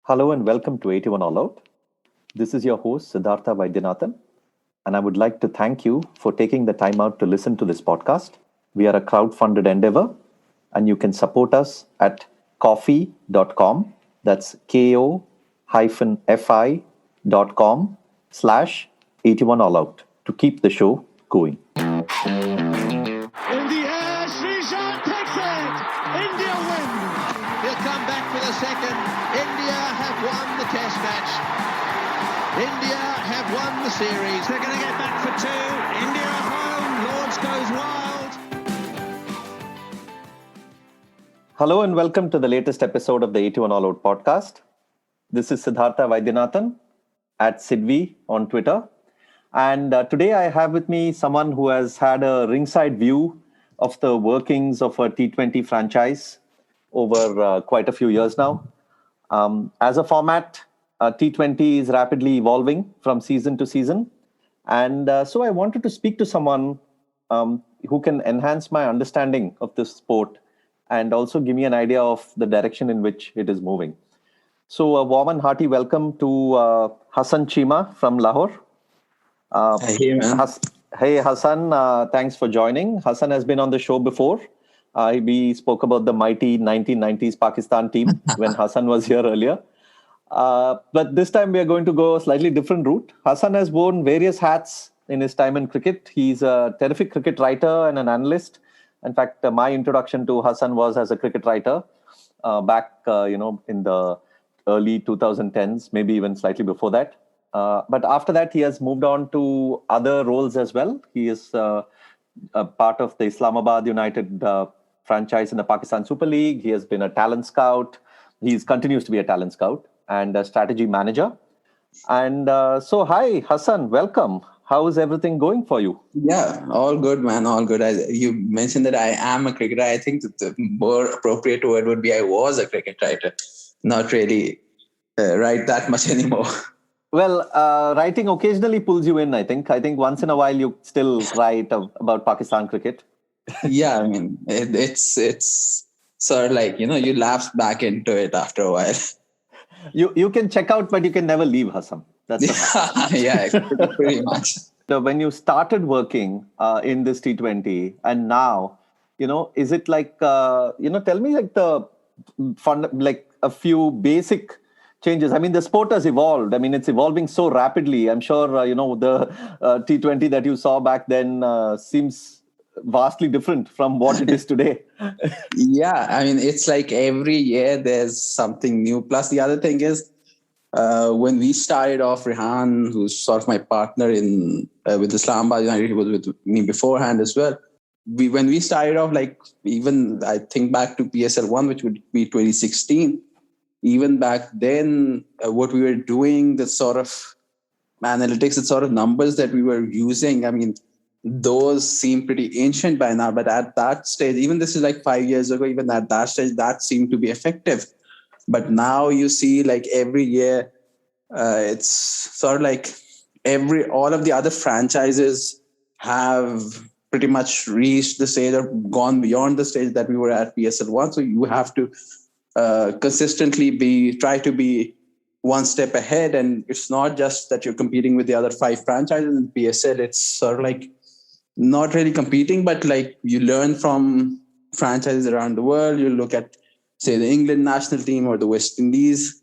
Hello and welcome to 81 All Out. This is your host, Siddhartha Vaidyanathan, and I would like to thank you for taking the time out to listen to this podcast. We are a crowd-funded endeavor, and you can support us at coffee.com. That's ko-fi.com/81 All Out to keep the show going. In the air, Srishan takes it. India win. He'll come back for the second. India have won the test match. India have won the series. They're going to get back for two. India at home. Lords goes wild. Hello and welcome to the latest episode of the 81 All Out podcast. This is Siddhartha Vaidyanathan at Sidvi on Twitter. And today I have with me someone who has had a ringside view of the workings of a T20 franchise over quite a few years now. As a format, T20 is rapidly evolving from season to season. And so I wanted to speak to someone who can enhance my understanding of this sport and also give me an idea of the direction in which it is moving. So a warm and hearty welcome to Hassan Cheema from Lahore. Hey, man. Hey, Hassan, thanks for joining. Hassan has been on the show before. We spoke about the mighty 1990s Pakistan team when Hassan was here earlier. But this time we are going to go a slightly different route. Hassan has worn various hats in his time in cricket. He's a terrific cricket writer and an analyst. In fact, my introduction to Hassan was as a cricket writer back, in the early 2010s, maybe even slightly before that. But after that, he has moved on to other roles as well. He is a part of the Islamabad United franchise in the Pakistan Super League. He has been a talent scout. He continues to be a talent scout and a strategy manager. And so, hi, Hassan, welcome. How is everything going for you? Yeah, all good, man. All good. You mentioned that I am a cricketer. I think that the more appropriate word would be I was a cricket writer. Not really write that much anymore. Well, writing occasionally pulls you in, I think. I think once in a while you still write about Pakistan cricket. Yeah, I mean, it's sort of like, you lapse back into it after a while. You can check out, but you can never leave, Hassan. That's yeah, pretty much. So when you started working in this T20 and now, is it like, tell me like the fun, like a few basic changes. I mean, the sport has evolved. I mean, it's evolving so rapidly. I'm sure, the T20 that you saw back then seems vastly different from what it is today. Yeah, I mean, it's like every year there's something new. Plus, the other thing is, when we started off, Rehan, who's sort of my partner with Islamabad United, he was with me beforehand as well. When we started off, like even I think back to PSL 1, which would be 2016, even back then, what we were doing, the sort of analytics, the sort of numbers that we were using, I mean, those seem pretty ancient by now. But at that stage, even this is like 5 years ago, even at that stage, that seemed to be effective. But now you see like every year, it's sort of like all of the other franchises have pretty much reached the stage or gone beyond the stage that we were at PSL 1. So you have to consistently try to be one step ahead. And it's not just that you're competing with the other 5 franchises in PSL. It's sort of like not really competing, but like you learn from franchises around the world. You look at, say, the England national team or the West Indies,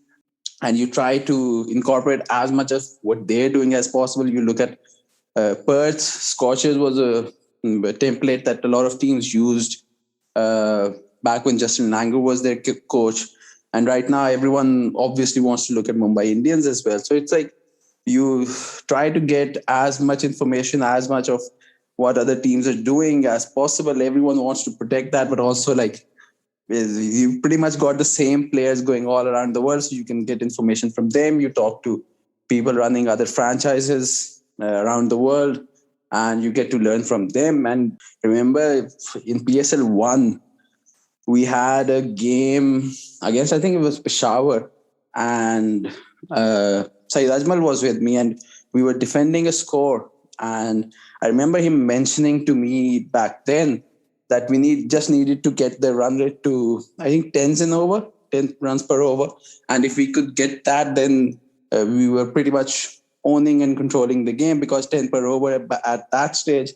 and you try to incorporate as much of what they're doing as possible. You look at Perth. Scorchers was a template that a lot of teams used back when Justin Langer was their coach. And right now, everyone obviously wants to look at Mumbai Indians as well. So it's like you try to get as much information, as much of what other teams are doing as possible. Everyone wants to protect that, but also like you pretty much got the same players going all around the world, so you can get information from them. You talk to people running other franchises around the world, and you get to learn from them. And remember, in PSL 1, we had a game against, I think it was Peshawar, and Saeed Ajmal was with me, and we were defending a score. And I remember him mentioning to me back then that we just needed to get the run rate to, I think, 10s and over. 10 runs per over. And if we could get that, then we were pretty much owning and controlling the game, because 10 per over at that stage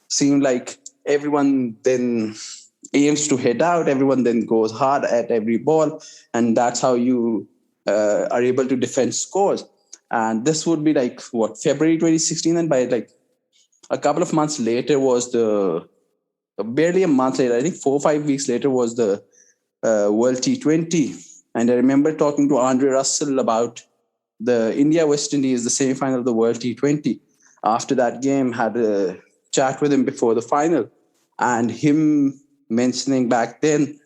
seemed like everyone then aims to hit out, everyone then goes hard at every ball, and that's how you are able to defend scores. And this would be like February 2016, and by like a couple of months later was barely a month later, I think 4 or 5 weeks later was the World T20. And I remember talking to Andre Russell about the India-West Indies, the semi-final of the World T20. After that game, had a chat with him before the final, and him mentioning back then,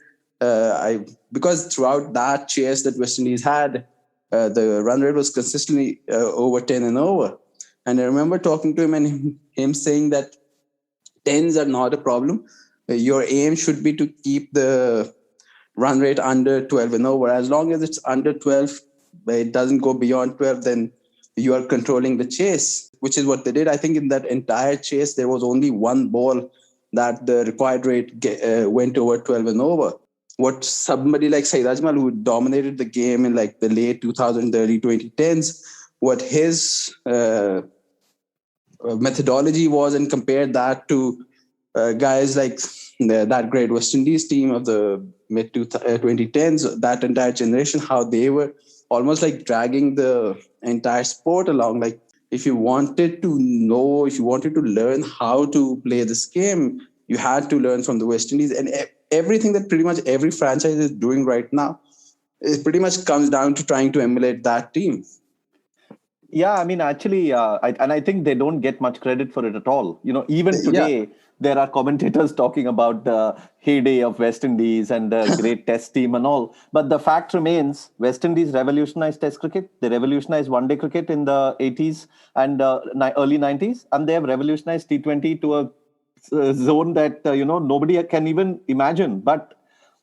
because throughout that chase that West Indies had, the run rate was consistently over 10 and over. And I remember talking to him and him saying that 10s are not a problem. Your aim should be to keep the run rate under 12 and over. As long as it's under 12, it doesn't go beyond 12, then you are controlling the chase, which is what they did. I think in that entire chase, there was only one ball that the required rate went over 12 and over. What somebody like Saeed Ajmal, who dominated the game in like the late 2000s, early 2010s, what his methodology was, and compared that to guys like that great West Indies team of the mid 2010s, that entire generation, how they were almost like dragging the entire sport along. Like if you wanted to know, if you wanted to learn how to play this game, you had to learn from the West Indies. And everything that pretty much every franchise is doing right now, it pretty much comes down to trying to emulate that team. Yeah, I mean, actually, I think they don't get much credit for it at all. You know, even today, there are commentators talking about the heyday of West Indies and the great test team and all. But the fact remains, West Indies revolutionized test cricket. They revolutionized one-day cricket in the 80s and early 90s. And they have revolutionized T20 to a zone that, nobody can even imagine. But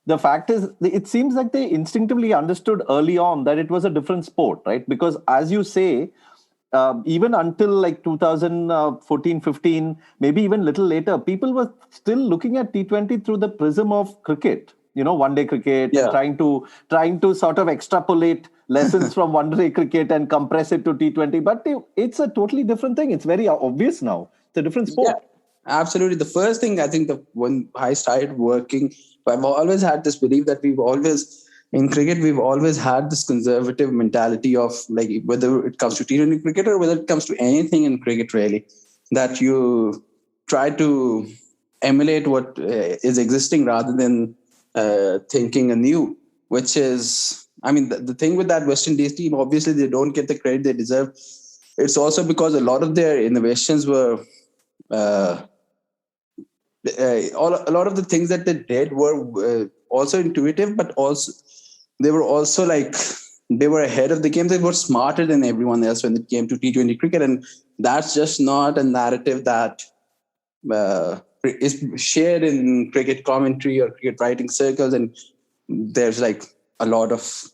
the fact is, it seems like they instinctively understood early on that it was a different sport, right? Because as you say, even until like 2014, 15, maybe even little later, people were still looking at T20 through the prism of cricket, one-day cricket, trying to sort of extrapolate lessons from one-day cricket and compress it to T20. But it's a totally different thing. It's very obvious now. It's a different sport. Yeah, absolutely. The first thing, I think, when I started working, I've always had this belief that in cricket, we've always had this conservative mentality of like, whether it comes to T20 cricket or whether it comes to anything in cricket, really, that you try to emulate what is existing rather than thinking anew, which is, I mean, the thing with that West Indies team, obviously they don't get the credit they deserve. It's also because a lot of their innovations were, a lot of the things that they did were also intuitive, but also they were also like, they were ahead of the game. They were smarter than everyone else when it came to T20 cricket. And that's just not a narrative that is shared in cricket commentary or cricket writing circles. And there's like a lot of,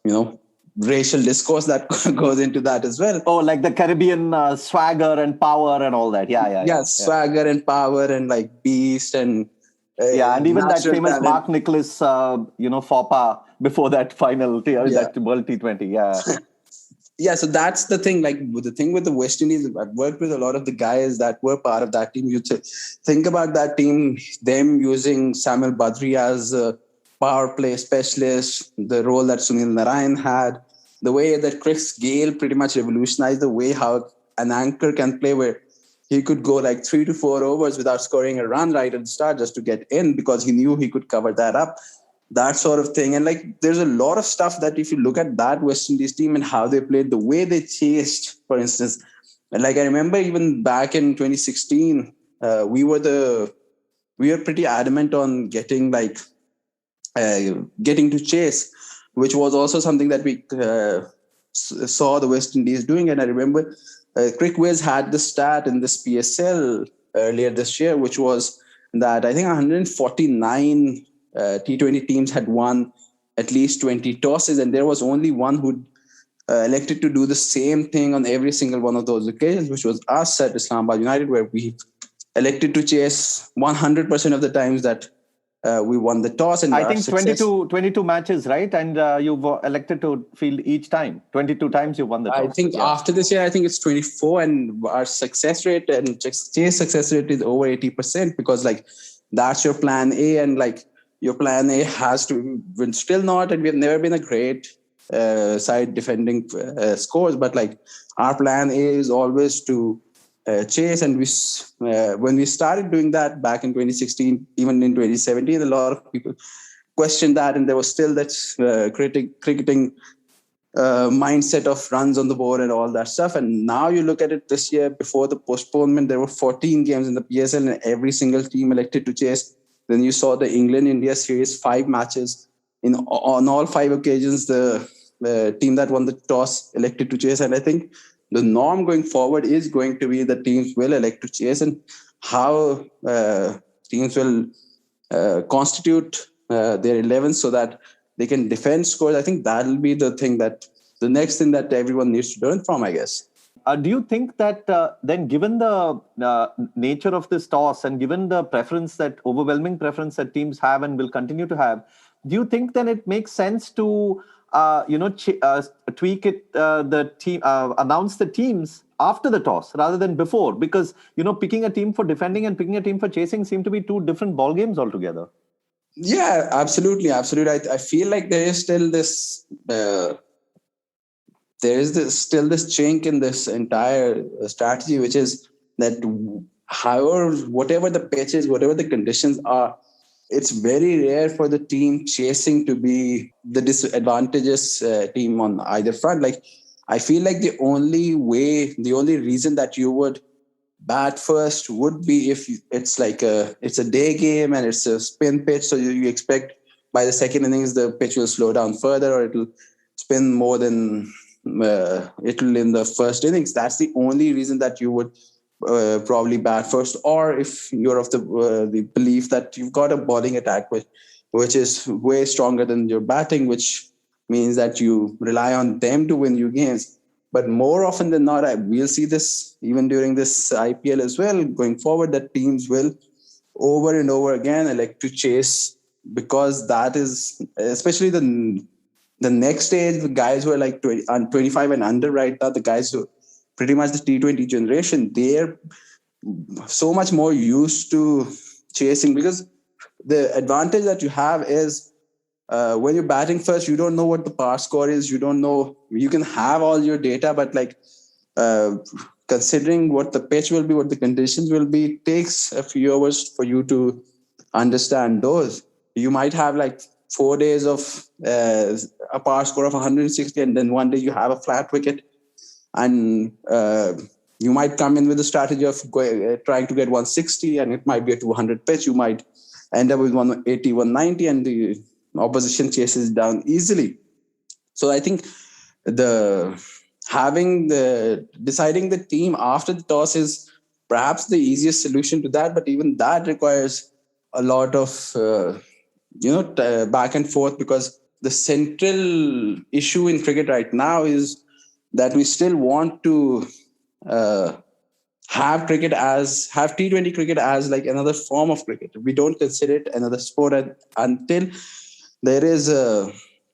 racial discourse that goes into that as well. Oh, like the Caribbean swagger and power and all that. Yeah. Swagger and power and like beast and and even that famous talent. Mark Nicholas, faux pas before that final that World T20. Yeah, so that's the thing. Like the thing with the West Indies, I've worked with a lot of the guys that were part of that team. You think about that team, them using Samuel Badri as a power play specialist, the role that Sunil Narayan had, the way that Chris Gale pretty much revolutionized the way how an anchor can play, where he could go like 3 to 4 overs without scoring a run right at the start just to get in because he knew he could cover that up, that sort of thing. And like, there's a lot of stuff that if you look at that West Indies team and how they played, the way they chased, for instance, like I remember even back in 2016, we were pretty adamant on getting to chase, which was also something that we saw the West Indies doing. And I remember Crickwiz had the stat in this PSL earlier this year, which was that I think 149 T20 teams had won at least 20 tosses, and there was only one who elected to do the same thing on every single one of those occasions, which was us at Islamabad United, where we elected to chase 100% of the times that we won the toss, and I our think success. 22 matches, right? And you've elected to field each time. 22 times you won the toss. I think after this year, I think it's 24, and our success rate and chase success rate is over 80%, because like that's your plan A, and like your plan A has to. We're still not, and we've never been a great side defending scores, but like our plan A is always to chase, and when we started doing that back in 2016, even in 2017, a lot of people questioned that, and there was still that cricketing mindset of runs on the board and all that stuff. And now you look at it this year, before the postponement, there were 14 games in the PSL, and every single team elected to chase. Then you saw the England-India series, 5 matches. On all 5 occasions, the team that won the toss elected to chase. And I think the norm going forward is going to be that teams will elect to chase, and how teams will constitute their 11 so that they can defend scores. I think that'll be the next thing that everyone needs to learn from, I guess. Do you think that then, given the nature of this toss and given the overwhelming preference that teams have and will continue to have, do you think then it makes sense to tweak it, the team, announce the teams after the toss rather than before? Because picking a team for defending and picking a team for chasing seem to be 2 different ball games altogether. Yeah, absolutely. I feel like there is still this still this chink in this entire strategy, which is that whatever the pitch is, whatever the conditions are, it's very rare for the team chasing to be the disadvantageous team on either front. Like, I feel like the only reason that you would bat first would be if it's a day game and it's a spin pitch, so you expect by the second innings the pitch will slow down further, or it'll spin more than it'll in the first innings. That's the only reason that you would probably bat first. Or if you're of the belief that you've got a bowling attack which is way stronger than your batting, which means that you rely on them to win you games. But more often than not, we'll see this even during this IPL as well, going forward, that teams will over and over again elect to chase, because that is, especially the next stage, the guys who are like 25 and under right now, the guys who pretty much the T20 generation, they're so much more used to chasing, because the advantage that you have is when you're batting first, you don't know what the par score is. You don't know. You can have all your data, but like considering what the pitch will be, what the conditions will be, it takes a few hours for you to understand those. You might have like 4 days of a par score of 160, and then one day you have a flat wicket, and you might come in with a strategy of trying to get 160, and it might be a 200 pitch. You might end up with 180, 190, and the opposition chases down easily. So I think deciding the team after the toss is perhaps the easiest solution to that, but even that requires a lot of back and forth, because the central issue in cricket right now is that we still want to have T20 cricket as like another form of cricket. We don't consider it another sport until there is a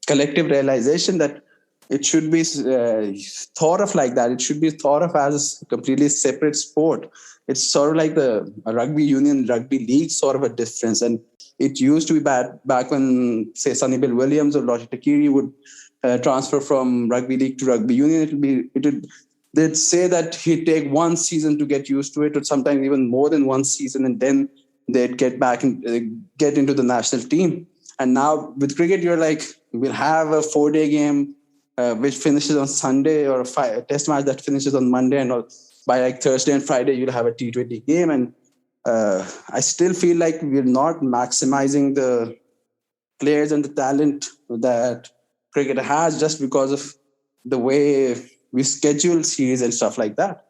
collective realization that it should be thought of like that. It should be thought of as a completely separate sport. It's sort of like a rugby union, rugby league sort of a difference. And it used to be back when, say, Sonny Bill Williams or Lottie Takiri would transfer from rugby league to rugby union. They'd say that he'd take 1 season to get used to it, or sometimes even more than 1 season, and then they'd get back and get into the national team. And now with cricket, you're like, we'll have a 4-day game which finishes on Sunday, or a test match that finishes on Monday, and by like Thursday and Friday, you'll have a T20 game. And I still feel like we're not maximizing the players and the talent that cricket has, just because of the way we schedule series and stuff like that.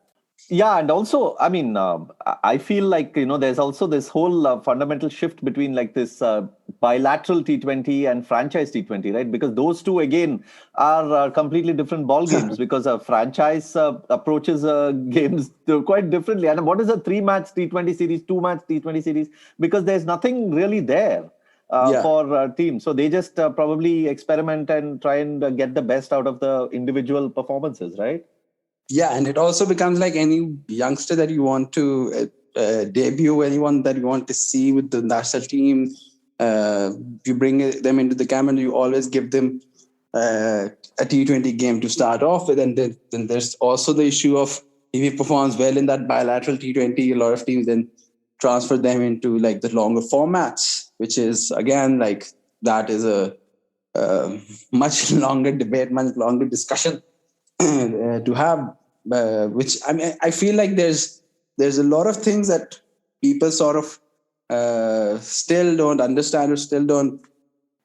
Yeah, and also, I mean, I feel like, there's also this whole fundamental shift between like this bilateral T20 and franchise T20, right? Because those two, again, are completely different ball games, because a franchise approaches games quite differently. And what is a 3-match T20 series, 2-match T20 series? Because there's nothing really there. for teams. So they just probably experiment and try and get the best out of the individual performances, right? Yeah, and it also becomes like any youngster that you want to debut, anyone that you want to see with the national team. You bring them into the camp and you always give them a T20 game to start off with. And then there's also the issue of if he performs well in that bilateral T20, a lot of teams then transfer them into like the longer formats, which is again like that is a much longer debate, much longer discussion to have. Which I mean, I feel like there's a lot of things that people sort of still don't understand or still don't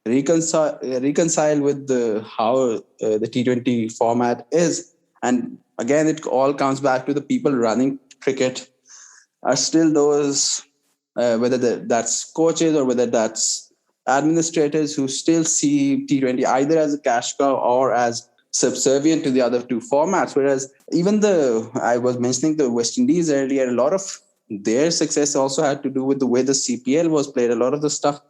reconcile with how the T20 format is. And again, it all comes back to the people running cricket are still those, whether that's coaches or whether that's administrators who still see T20 either as a cash cow or as subservient to the other two formats. Whereas even I was mentioning the West Indies earlier, a lot of their success also had to do with the way the CPL was played. A lot of the stuff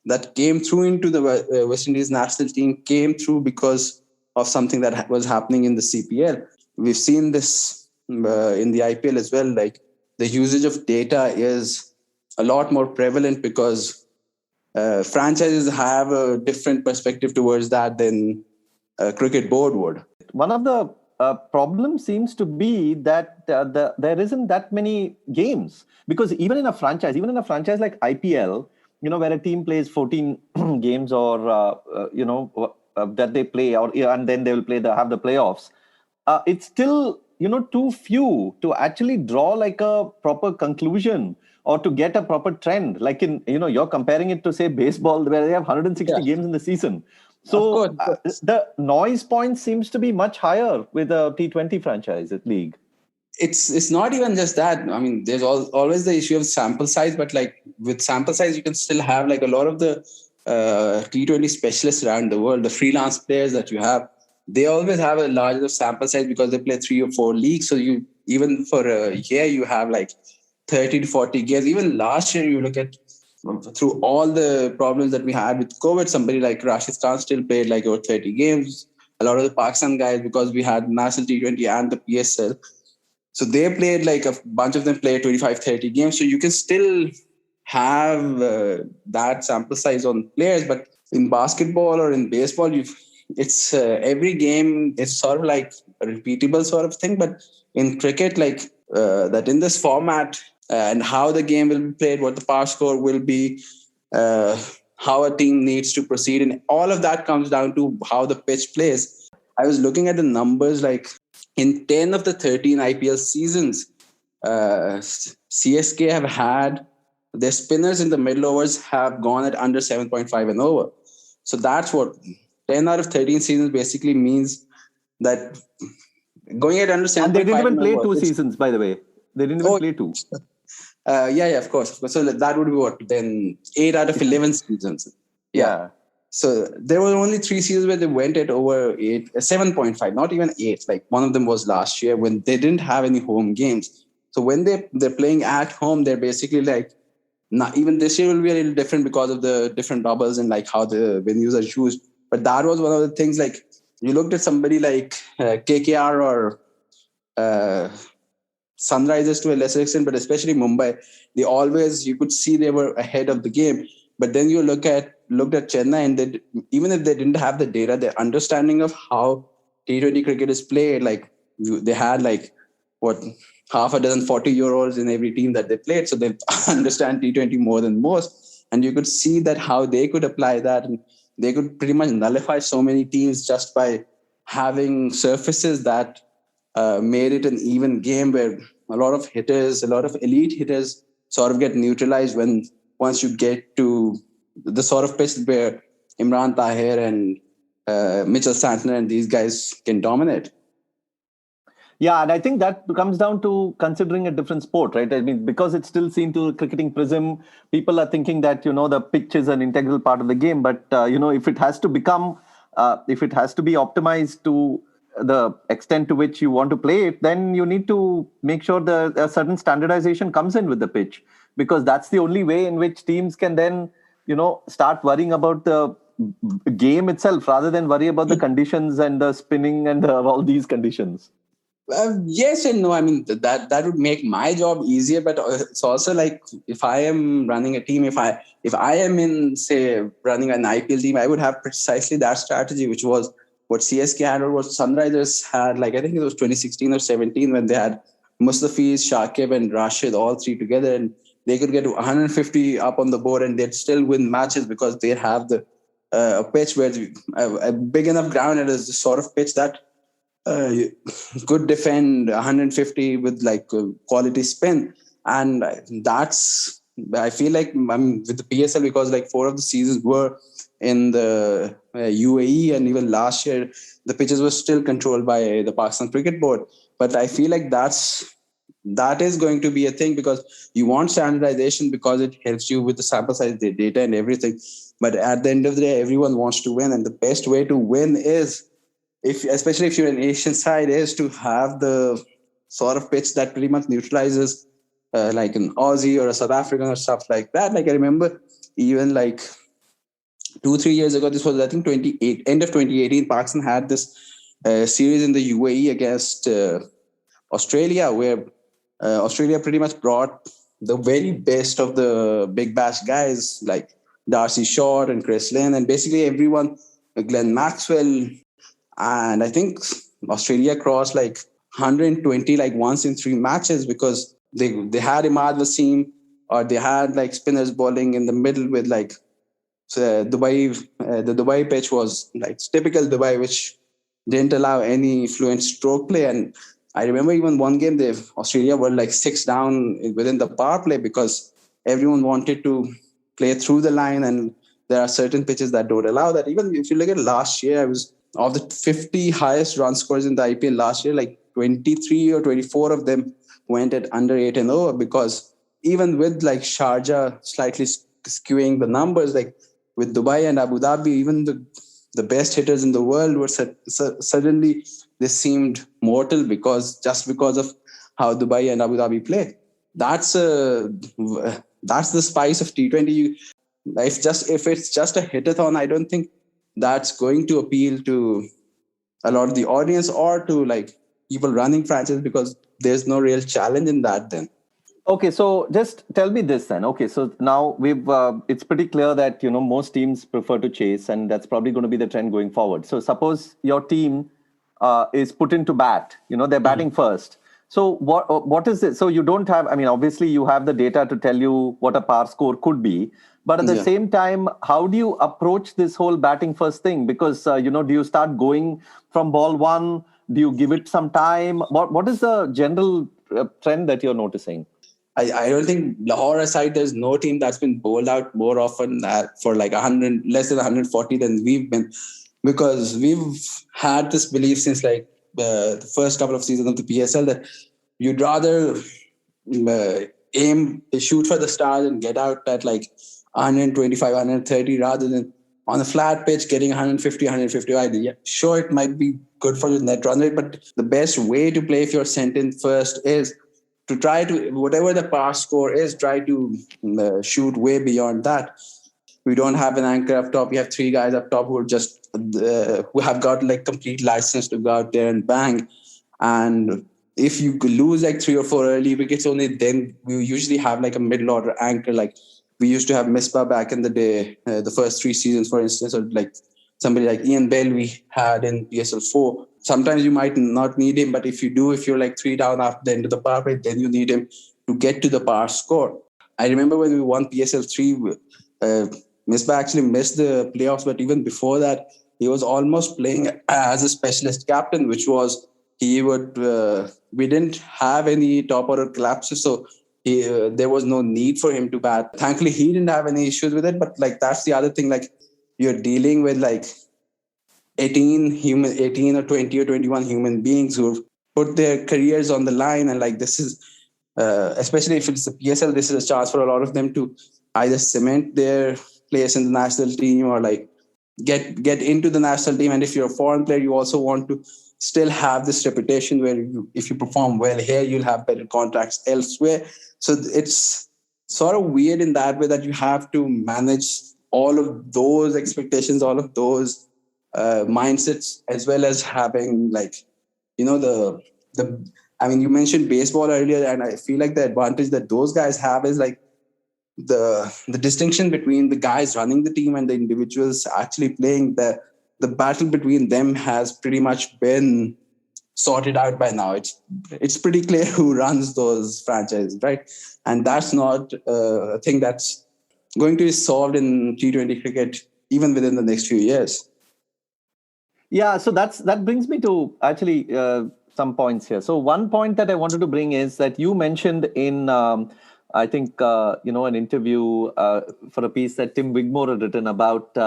that came through into the West Indies national team came through because of something that was happening in the CPL. We've seen this in the IPL as well. Like the usage of data is a lot more prevalent because franchises have a different perspective towards that than a cricket board would. One of the problems seems to be that there isn't that many games, because even in a franchise like IPL, where a team plays 14 games or that they play, and then they will have the playoffs. It's still too few to actually draw like a proper conclusion or to get a proper trend. Like in you're comparing it to say baseball, where they have 160 games in the season. So the noise point seems to be much higher with a T20 franchise league. It's not even just that. I mean, there's always the issue of sample size, but like with sample size, you can still have like a lot of the T20 specialists around the world, the freelance players that you have. They always have a larger sample size because they play 3 or 4 leagues. So you even for a year you have like 30 to 40 games. Even last year, you look at through all the problems that we had with COVID, somebody like Rashid Khan still played like over 30 games. A lot of the Pakistan guys, because we had national T20 and the PSL. So they played like a bunch of them played 25, 30 games. So you can still have that sample size on players. But in basketball or in baseball, it's every game is sort of like a repeatable sort of thing. But in cricket, like that in this format and how the game will be played, what the power score will be, how a team needs to proceed. And all of that comes down to how the pitch plays. I was looking at the numbers, like in 10 of the 13 IPL seasons, CSK have had their spinners in the middle overs have gone at under 7.5 an over. So that's what 10 out of 13 seasons basically means, that going at under 7.5. And they didn't even play 2 seasons, by the way. They didn't even play 2. Yeah, of course. So that would be what? Then 8 out of 11 seasons. Yeah. So there were only 3 seasons where they went at over 7.5, not even 8. Like one of them was last year when they didn't have any home games. So when they're playing at home, they're basically like, not even this year will be a little different because of the different bubbles and like how the venues are used. But that was one of the things, like you looked at somebody like KKR or Sunrisers to a lesser extent, but especially Mumbai, you could see they were ahead of the game. But then you looked at Chennai, and even if they didn't have the data, their understanding of how T20 cricket is played, like they had like half a dozen 40-year-olds in every team that they played, so they understand T20 more than most. And you could see that how they could apply that, and they could pretty much nullify so many teams just by having surfaces that made it an even game where a lot of elite hitters sort of get neutralized once you get to the sort of pitch where Imran Tahir and Mitchell Santner and these guys can dominate. Yeah, and I think that comes down to considering a different sport, right? I mean, because it's still seen through a cricketing prism, people are thinking that, the pitch is an integral part of the game. But, if it has to be optimized to the extent to which you want to play it, then you need to make sure that a certain standardization comes in with the pitch, because that's the only way in which teams can then, start worrying about the game itself rather than worry about the conditions and the spinning and all these conditions? Yes and no. I mean, that would make my job easier, but it's also like if I am running a team, if I am in, say, running an IPL team, I would have precisely that strategy, which was what CSK had or what Sunrisers had. Like I think it was 2016 or 17 when they had Mustafiz, Shakib, and Rashid all three together, and they could get 150 up on the board, and they'd still win matches because they have the a pitch where a big enough ground, and is the sort of pitch that could defend 150 with like quality spin. And that's, I feel like with the PSL, because like 4 of the seasons were in the UAE, and even last year the pitches were still controlled by the Pakistan Cricket Board. But I feel like that is going to be a thing, because you want standardization because it helps you with the sample size, the data and everything. But at the end of the day, everyone wants to win, and the best way to win is, especially if you're an Asian side, is to have the sort of pitch that pretty much neutralizes like an Aussie or a South African or stuff like that. Like I remember even like 2-3 years ago, this was I think end of 2018, Pakistan had this series in the UAE against Australia, where Australia pretty much brought the very best of the big bash guys like Darcy Short and Chris Lynn and basically everyone, Glenn Maxwell. And I think Australia crossed like 120 like once in 3 matches, because they had Imad Wasim, or they had like spinners bowling in the middle with like Dubai. The Dubai pitch was like typical Dubai, which didn't allow any fluent stroke play. And I remember even one game, Australia were like 6 down within the power play because everyone wanted to play through the line, and there are certain pitches that don't allow that. Even if you look at last year, I was of the 50 highest run scores in the IPL last year, like 23 or 24 of them went at under 8 and over, because even with like Sharjah slightly skewing the numbers, like with Dubai and Abu Dhabi, even the best hitters in the world were suddenly they seemed mortal because of how Dubai and Abu Dhabi play. That's the spice of T20. If it's just a hitathon, I don't think that's going to appeal to a lot of the audience or to like people running franchises, because there's no real challenge in that then. Okay, so just tell me this then. Okay, so now it's pretty clear that most teams prefer to chase, and that's probably going to be the trend going forward. So suppose your team is put into bat, they're batting first. So what is it? So you don't have, I mean, obviously you have the data to tell you what a par score could be, but at the same time, how do you approach this whole batting first thing? Because do you start going from ball 1? Do you give it some time? What is the general trend that you're noticing? I don't think, Lahore aside, there's no team that's been bowled out more often for like 100, less than 140 than we've been, because we've had this belief since like the first couple of seasons of the PSL that you'd rather shoot for the stars and get out at like 125, 130 rather than on a flat pitch getting 150, 155. Yeah, sure, it might be good for your net run rate, but the best way to play if you're sent in first is to try to, whatever the pass score is, try to shoot way beyond that. We don't have an anchor up top. We have 3 guys up top who are just who have got like complete license to go out there and bang. And if you lose like 3 or 4 early wickets, only then we usually have like a middle order anchor. Like we used to have Misbah back in the day, the first 3 seasons, for instance, or like somebody like Ian Bell we had in PSL 4. Sometimes you might not need him, but if you're like 3 down after the end of the power play, then you need him to get to the power score. I remember when we won PSL 3, Misbah actually missed the playoffs, but even before that, he was almost playing as a specialist captain, which was we didn't have any top order collapses, so there was no need for him to bat. Thankfully, he didn't have any issues with it, but like that's the other thing, like you're dealing with like 18 or 20 or 21 human beings who've put their careers on the line. And like, this is, especially if it's the PSL, this is a chance for a lot of them to either cement their place in the national team or like get into the national team. And if you're a foreign player, you also want to still have this reputation where if you perform well here, you'll have better contracts elsewhere. So it's sort of weird in that way that you have to manage all of those expectations, all of those mindsets, as well as having like, the I mean, you mentioned baseball earlier, and I feel like the advantage that those guys have is like the distinction between the guys running the team and the individuals actually playing. The battle between them has pretty much been sorted out by now. It's pretty clear who runs those franchises, right? And that's not a thing that's going to be solved in T20 cricket even within the next few years. Yeah, so that brings me to actually some points here. So one point that I wanted to bring is that you mentioned in I think an interview for a piece that Tim Wigmore had written about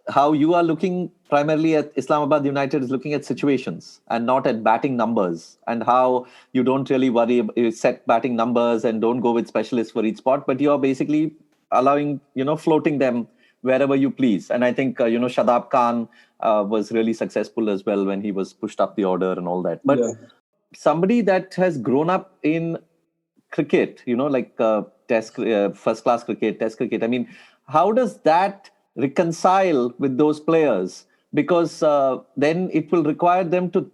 how you are looking primarily at Islamabad United is looking at situations and not at batting numbers, and how you don't really worry set batting numbers and don't go with specialists for each spot, but you are basically allowing floating them wherever you please. And I think Shadab Khan was really successful as well when he was pushed up the order and all that. But somebody that has grown up in cricket, like test first class cricket, test cricket, I mean, how does that reconcile with those players? Because then it will require them to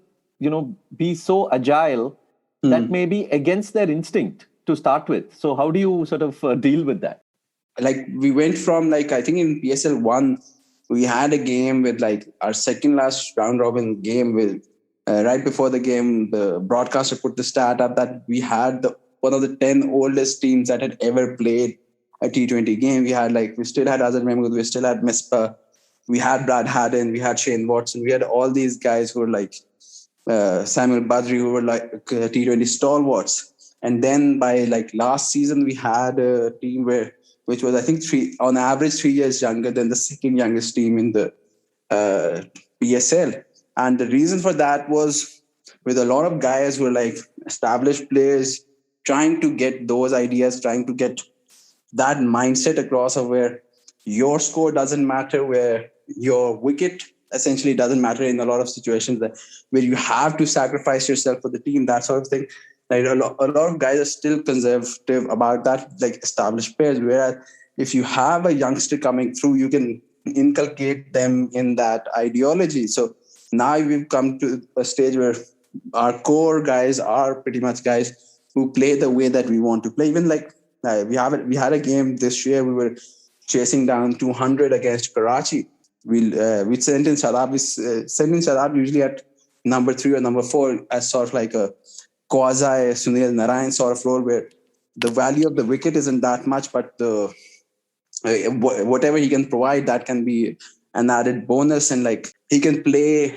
be so agile that may be against their instinct to start with. So how do you sort of deal with that? Like we went from like, I think in PSL 1, we had a game with like our second last round robin game with right before the game, the broadcaster put the stat up that we had one of the 10 oldest teams that had ever played a T20 game. We still had Azhar Mahmood, we still had Misbah, we had Brad Haddon, we had Shane Watson, we had all these guys who were like Samuel Badri, who were like T20 stalwarts. And then by like last season, we had a team which was, I think, on average 3 years younger than the second youngest team in the PSL. And the reason for that was with a lot of guys who were like established players trying to get those ideas, trying to get that mindset across of where your score doesn't matter, where your wicket essentially doesn't matter in a lot of situations where you have to sacrifice yourself for the team, that sort of thing. Like a lot of guys are still conservative about that, like established players. Whereas if you have a youngster coming through, you can inculcate them in that ideology. So now we've come to a stage where our core guys are pretty much guys who play the way that we want to play. Even like we had a game this year, we were chasing down 200 against Karachi. We sent in Shadab usually at number 3 or number 4 as sort of like a quasi Sunil Narayan sort of role, where the value of the wicket isn't that much, but the whatever he can provide, that can be an added bonus. And like he can play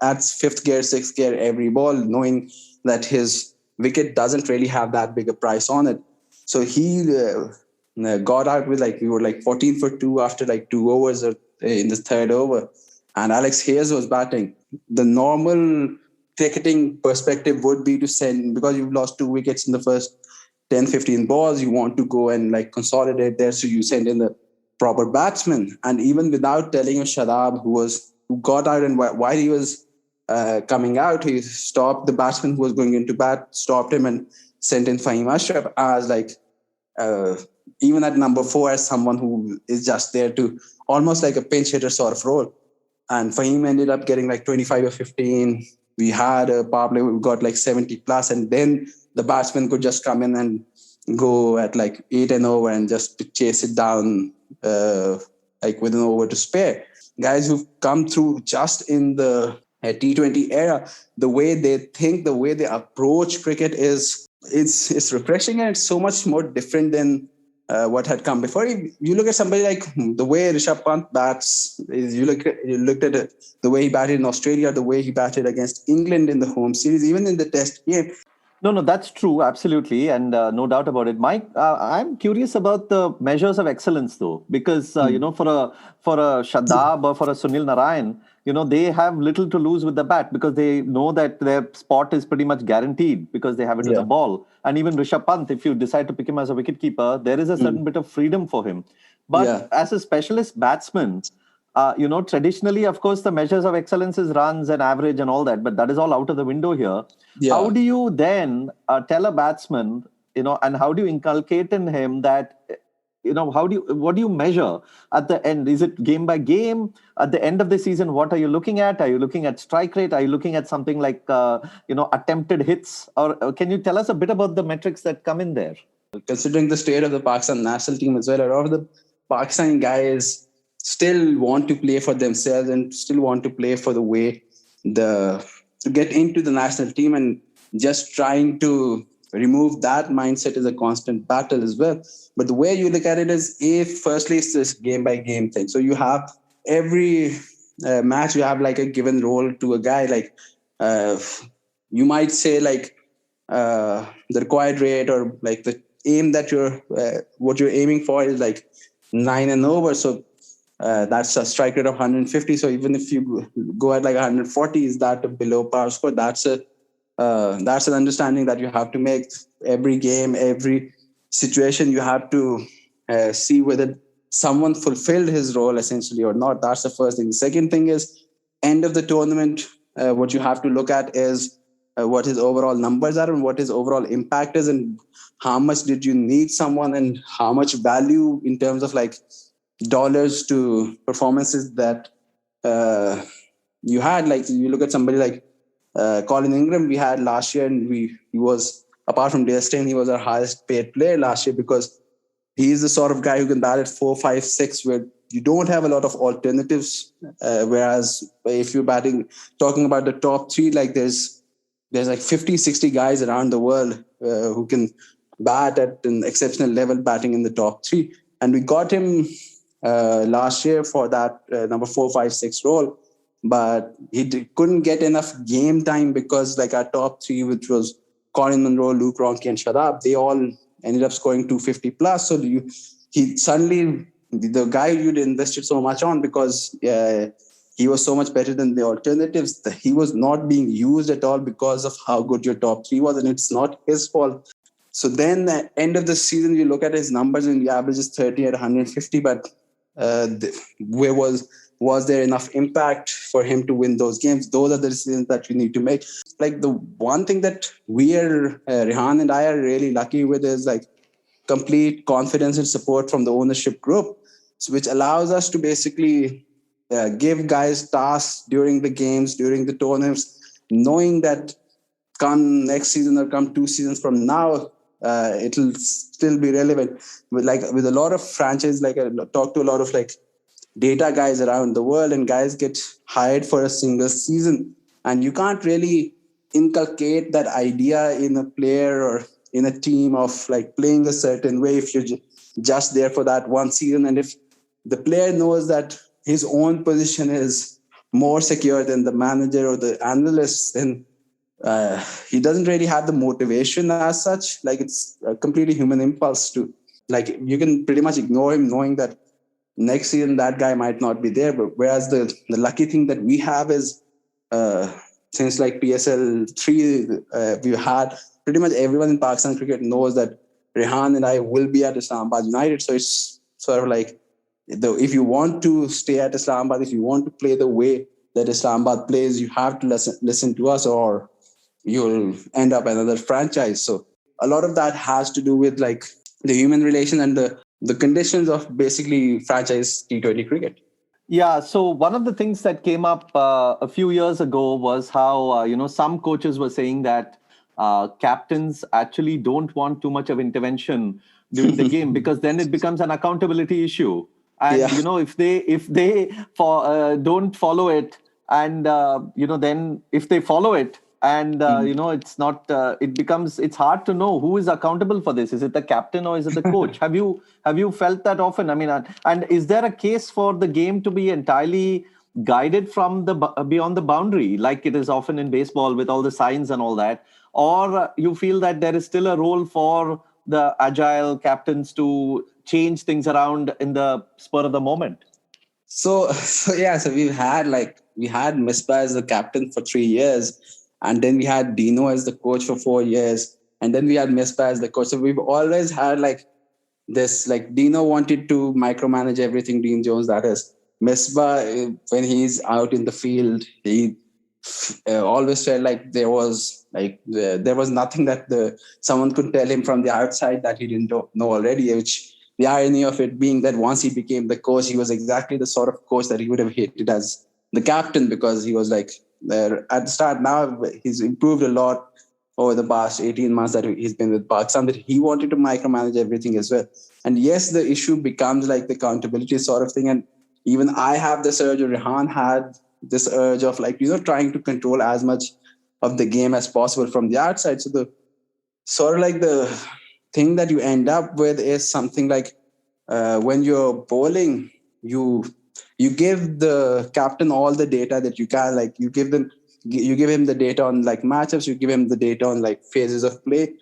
at 5th gear, 6th gear every ball, knowing that his wicket doesn't really have that big a price on it. So he got out with we were 14 for 2 after 2 overs in the 3rd over, and Alex Hayes was batting. The normal cricketing perspective would be to send, because you've lost 2 wickets in the first 10-15 balls, you want to go and consolidate there, so you send in the proper batsman. And even without telling Shadab who got out and while he was coming out, he stopped the batsman who was going into bat, stopped him and sent in Fahim Ashraf as even at number 4 as someone who is just there to almost like a pinch hitter sort of role. And Fahim ended up getting 25 or 15. We had a power play, we got 70 plus, and then the batsman could just come in and go at 8 and over and just chase it down with an over to spare. Guys who've come through just in the T20 era, the way they think, the way they approach cricket it's refreshing, and it's so much more different than what had come before. You look at somebody like the way Rishabh Pant bats, you looked at it, the way he batted in Australia, the way he batted against England in the home series, even in the test game. No, that's true, absolutely, and no doubt about it. Mike, I'm curious about the measures of excellence, though, because for a Shadab or for a Sunil Narayan, they have little to lose with the bat, because they know that their spot is pretty much guaranteed because they have it with the ball. And even Rishabh Pant, if you decide to pick him as a wicketkeeper, there is a certain bit of freedom for him. But as a specialist batsman, traditionally, of course, the measures of excellence is runs and average and all that, but that is all out of the window here. Yeah. How do you then tell a batsman, and how do you inculcate in him that what do you measure at the end? Is it game by game? At the end of the season, what are you looking at? Are you looking at strike rate? Are you looking at something like attempted hits? Or can you tell us a bit about the metrics that come in there? Considering the state of the Pakistan national team as well, a lot of the Pakistani guys still want to play for themselves and still want to play for the way to get into the national team, and just trying to remove that mindset is a constant battle as well. But the way you look at it is, firstly, it's this game by game thing. So you have every match, you have like a given role to a guy. Like you might say like the required rate, or like the aim that what you're aiming for is like 9 and over. So that's a strike rate of 150. So even if you go at like 140, is that a below par score? That's an understanding that you have to make. Every game, every situation, you have to see whether someone fulfilled his role essentially or not. That's the first thing. The second thing is, end of the tournament, what you have to look at is what his overall numbers are and what his overall impact is, and how much did you need someone, and how much value in terms of like dollars to performances that you had. Like you look at somebody like Colin Ingram we had last year, and he was, apart from Dale Steyn, he was our highest paid player last year, because he's the sort of guy who can bat at 4, 5, 6, where you don't have a lot of alternatives. Whereas if you're talking about the top 3, like there's like 50, 60 guys around the world who can bat at an exceptional level, batting in the top 3. And we got him last year for that number 4, 5, 6 role. But he couldn't get enough game time, because like our top 3, which was Colin Munro, Luke Ronchi, and Shadab, they all ended up scoring 250 plus. So he suddenly, the guy you'd invested so much on, because he was so much better than the alternatives, he was not being used at all because of how good your top 3 was, and it's not his fault. So then at the end of the season, you look at his numbers and he averages 30 at 150, but where was there enough impact for him to win those games? Those are the decisions that you need to make. Like the one thing that Rehan and I are really lucky with is like complete confidence and support from the ownership group, which allows us to basically give guys tasks during the games, during the tournaments, knowing that come next season or come 2 seasons from now, it'll still be relevant. With a lot of franchises, like I talk to a lot of like data guys around the world, and guys get hired for a single season, and you can't really inculcate that idea in a player or in a team of like playing a certain way if you're just there for that one season. And if the player knows that his own position is more secure than the manager or the analyst, then he doesn't really have the motivation as such. Like it's a completely human impulse to, like, you can pretty much ignore him knowing that next season that guy might not be there. But whereas the lucky thing that we have is since like PSL 3, we've had pretty much everyone in Pakistan cricket knows that Rehan and I will be at Islamabad United. So it's sort of like, if you want to stay at Islamabad, if you want to play the way that Islamabad plays, you have to listen to us, or you'll end up another franchise. So a lot of that has to do with like the human relation and the conditions of basically franchise T20 cricket. Yeah, so one of the things that came up a few years ago was how some coaches were saying that captains actually don't want too much of intervention during the game, because then it becomes an accountability issue. And if they don't follow it, and then if they follow it, and it's not, it's hard to know who is accountable for this. Is it the captain or is it the coach? Have you felt that often? I mean, and is there a case for the game to be entirely guided from beyond the boundary, like it is often in baseball with all the signs and all that? Or you feel that there is still a role for the agile captains to change things around in the spur of the moment? So we had Misbah as the captain for 3 years, and then we had Dino as the coach for 4 years, and then we had Misbah as the coach. So we've always had like this, like Dino wanted to micromanage everything, Dean Jones, that is. Misbah, when he's out in the field, he always felt like there was nothing that someone could tell him from the outside that he didn't know already, which the irony of it being that once he became the coach, he was exactly the sort of coach that he would have hated as the captain, because he was like at the start. Now he's improved a lot over the past 18 months that he's been with Pakistan, that he wanted to micromanage everything as well. And yes, the issue becomes like the accountability sort of thing. And even I have this urge, or Rehan had this urge of like, trying to control as much of the game as possible from the outside. So the sort of like the thing that you end up with is something like when you're bowling, you give the captain all the data that you can. Like you give him the data on like matchups, you give him the data on like phases of play,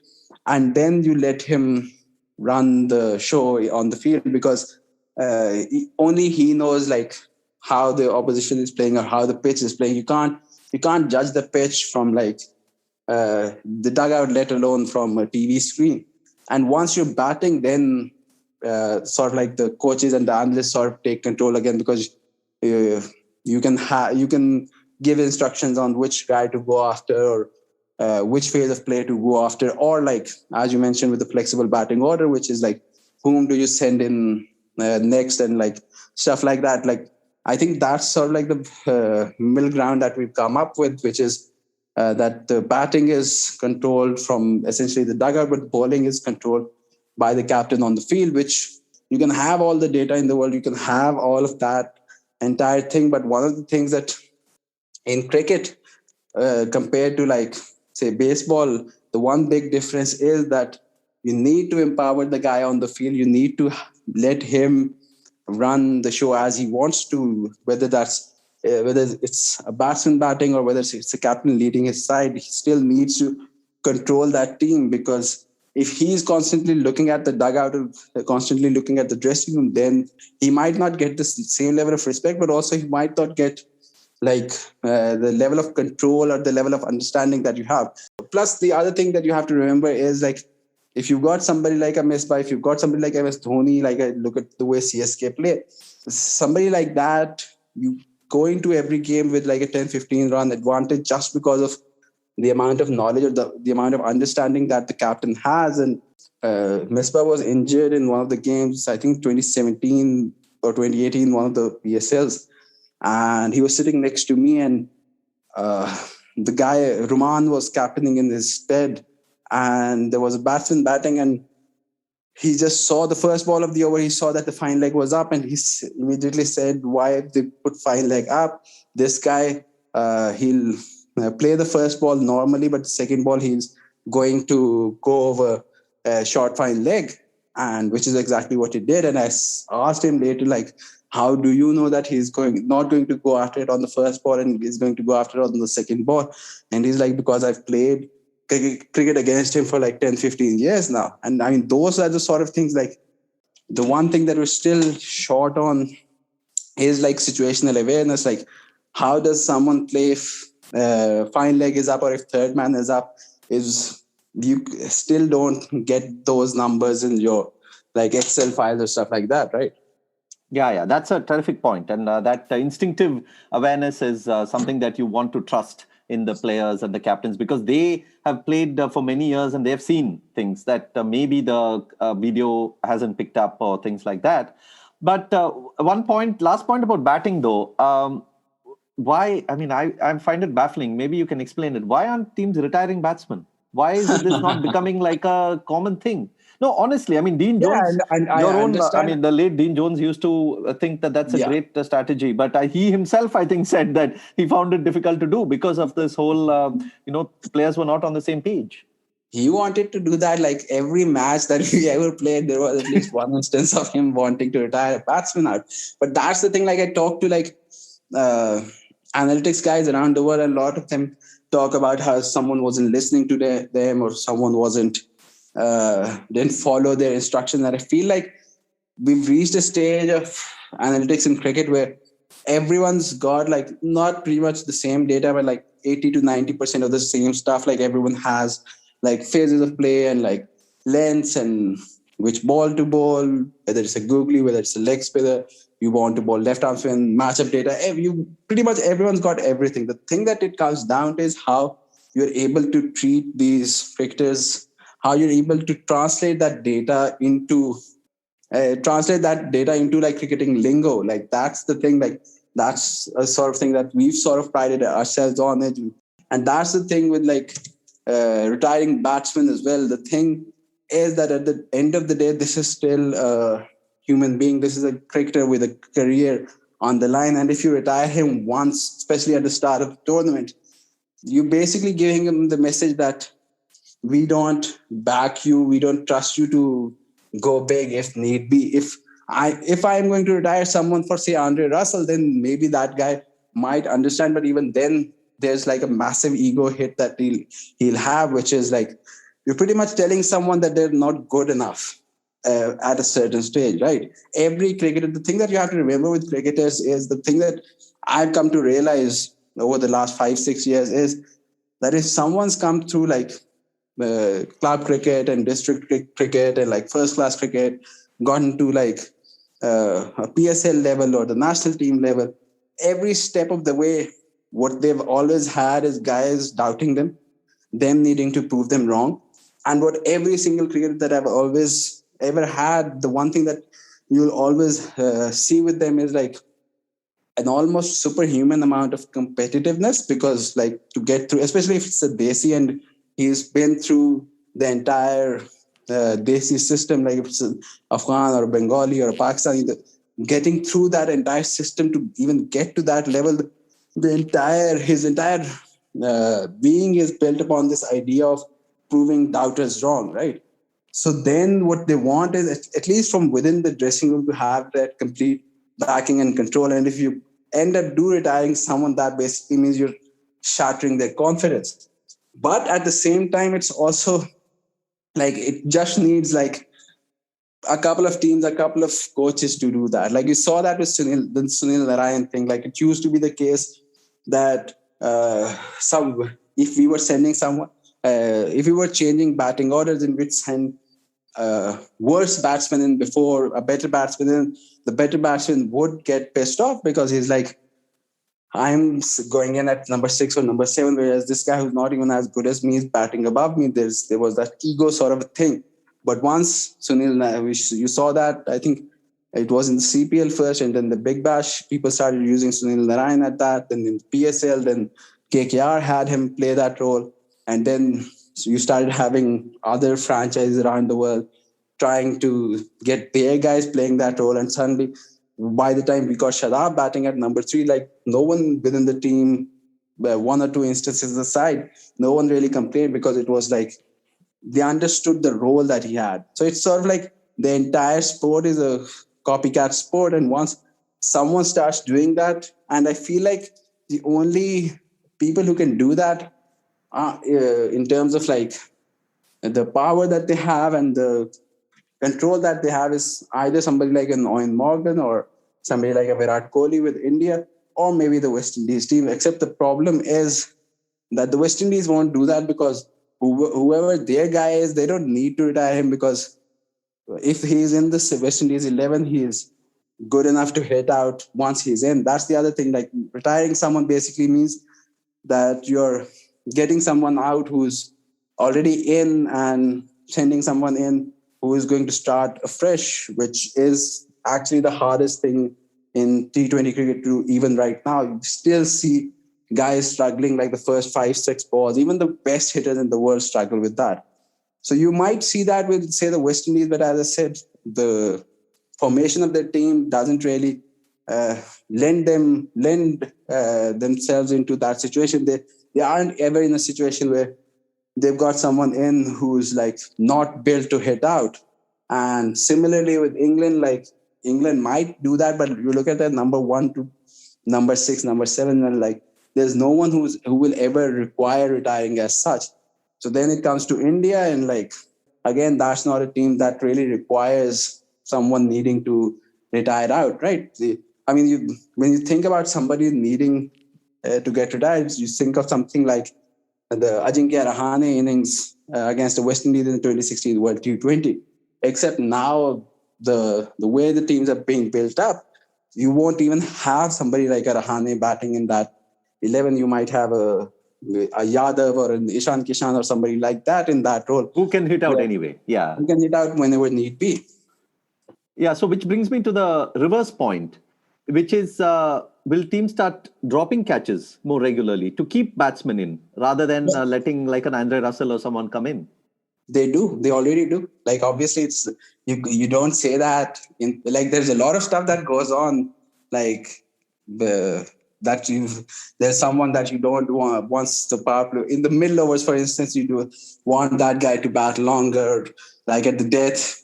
and then you let him run the show on the field, because only he knows like how the opposition is playing or how the pitch is playing. You can't judge the pitch from like the dugout, let alone from a TV screen. And once you're batting, then sort of like the coaches and the analysts sort of take control again, because you can give instructions on which guy to go after, or which phase of play to go after, or like as you mentioned with the flexible batting order, which is like whom do you send in next, and like stuff like that. Like I think that's sort of like the middle ground that we've come up with, which is that the batting is controlled from essentially the dugout, but bowling is controlled by the captain on the field, which you can have all the data in the world, you can have all of that entire thing. But one of the things that in cricket, compared to like, say, baseball, the one big difference is that you need to empower the guy on the field. You need to let him run the show as he wants to, whether it's a batsman batting or whether it's a captain leading his side. He still needs to control that team, because if he's constantly looking at the dugout or constantly looking at the dressing room, then he might not get the same level of respect, but also he might not get like the level of control or the level of understanding that you have. Plus, the other thing that you have to remember is like, if you've got somebody like a Misbah, if you've got somebody like MS Dhoni, like I look at the way CSK play, somebody like that, you go into every game with like a 10-15 run advantage just because of the amount of knowledge or the amount of understanding that the captain has. And Misbah was injured in one of the games, I think 2017 or 2018, one of the PSLs. And he was sitting next to me, and the guy, Ruman, was captaining in his stead. And there was a batsman batting, and he just saw the first ball of the over. He saw that the fine leg was up, and he immediately said, why they put fine leg up? This guy, he'll play the first ball normally, but the second ball, he's going to go over a short fine leg, and which is exactly what he did. And I asked him later, like, how do you know that he's not going to go after it on the first ball and he's going to go after it on the second ball? And he's like, because I've played cricket against him for like 10-15 years now. And I mean, those are the sort of things, like the one thing that we're still short on is like situational awareness. Like, how does someone play if fine leg is up or if third man is up? Is you still don't get those numbers in your like Excel files or stuff like that, right? Yeah, that's a terrific point. And that instinctive awareness is something that you want to trust in the players and the captains, because they have played for many years and they've seen things that maybe the video hasn't picked up or things like that. But last point about batting though, why? I mean, I find it baffling. Maybe you can explain it. Why aren't teams retiring batsmen? Why is this not becoming like a common thing? No, honestly, I mean, Dean Jones, and I understand. the late Dean Jones used to think that that's a great strategy. But he himself, I think, said that he found it difficult to do because of this whole, players were not on the same page. He wanted to do that like every match that we ever played. There was at least one instance of him wanting to retire a batsman out. But that's the thing, like I talked to like analytics guys around the world, and a lot of them talk about how someone wasn't listening to them or someone didn't follow their instructions. And I feel like we've reached a stage of analytics in cricket where everyone's got like not pretty much the same data, but like 80 to 90% of the same stuff. Like everyone has like phases of play and like lengths and which ball to bowl, whether it's a googly, whether it's a leg spinner, you want to bowl left arm spin, matchup data. Pretty much everyone's got everything. The thing that it comes down to is how you're able to treat these cricketers, how you're able to translate that data into translate that data into like cricketing lingo. Like that's the thing. Like that's a sort of thing that we've sort of prided ourselves on it, and that's the thing with like retiring batsmen as well. The thing is that at the end of the day, this is still a human being. This is a cricketer with a career on the line, and if you retire him once, especially at the start of the tournament, you're basically giving him the message that we don't back you, we don't trust you to go big if need be. If I'm going to retire someone for say Andre Russell, then maybe that guy might understand. But even then, there's like a massive ego hit that he'll have, which is like you're pretty much telling someone that they're not good enough at a certain stage, right? Every cricketer, the thing that you have to remember with cricketers is the thing that I've come to realize over the last 5-6 years is that if someone's come through like club cricket and district cricket and like first class cricket, gotten to like a PSL level or the national team level, every step of the way, what they've always had is guys doubting them needing to prove them wrong. And what every single cricketer that I've always ever had, the one thing that you'll always see with them is like an almost superhuman amount of competitiveness, because like to get through, especially if it's a desi and he's been through the entire desi system, like if it's an Afghan or a Bengali or a Pakistani, getting through that entire system to even get to that level, his entire being is built upon this idea of proving doubters wrong, right? So then what they want is, at least from within the dressing room, to have that complete backing and control. And if you end up retiring someone, that basically means you're shattering their confidence. But at the same time, it's also like it just needs like a couple of teams, a couple of coaches to do that. Like you saw that with Sunil Narayan thing. Like it used to be the case that if we were sending someone, if we were changing batting orders, in which send worse batsman in before a better batsman in, the better batsman would get pissed off because he's like, I'm going in at number 6 or number 7, whereas this guy who's not even as good as me is batting above me. There was that ego sort of a thing. But once you saw that, I think it was in the CPL first, and then the Big Bash, people started using Sunil Narayan at that. Then in PSL, then KKR had him play that role. And then you started having other franchises around the world trying to get their guys playing that role. And suddenly, by the time we got Shadab batting at number 3, like no one within the team, one or two instances aside, no one really complained, because it was like they understood the role that he had. So it's sort of like the entire sport is a copycat sport. And once someone starts doing that, and I feel like the only people who can do that in terms of like the power that they have and the control that they have is either somebody like an Eoin Morgan or somebody like a Virat Kohli with India, or maybe the West Indies team. Except the problem is that the West Indies won't do that, because whoever their guy is, they don't need to retire him, because if he's in the West Indies 11, he is good enough to hit out once he's in. That's the other thing. Like retiring someone basically means that you're getting someone out who's already in and sending someone in who is going to start afresh, which is actually the hardest thing in T20 cricket to even right now. You still see guys struggling like the first 5-6 balls. Even the best hitters in the world struggle with that. So you might see that with, say, the West Indies, but as I said, the formation of their team doesn't really lend themselves into that situation. They aren't ever in a situation where they've got someone in who's like not built to hit out. And similarly with England, like England might do that, but you look at that number 1 to number 6, number 7, and like there's no one who will ever require retiring as such. So then it comes to India, and like again, that's not a team that really requires someone needing to retire out, right? When you think about somebody needing to get retired, you think of something like the Ajinkya Rahane innings against the West Indies in the 2016 World T20. Except now the way the teams are being built up, you won't even have somebody like a Rahane batting in that 11. You might have a Yadav or an Ishan Kishan or somebody like that in that role. Who can hit out anyway. Yeah. Who can hit out whenever need be. Yeah, so which brings me to the reverse point, which is will teams start dropping catches more regularly to keep batsmen in rather than letting like an Andre Russell or someone come in? They do. They already do. Like obviously, it's you don't say that in like there's a lot of stuff that goes on, like the that you there's someone that you don't want wants the power play in the middle overs, for instance. You do want that guy to bat longer. Like at the death,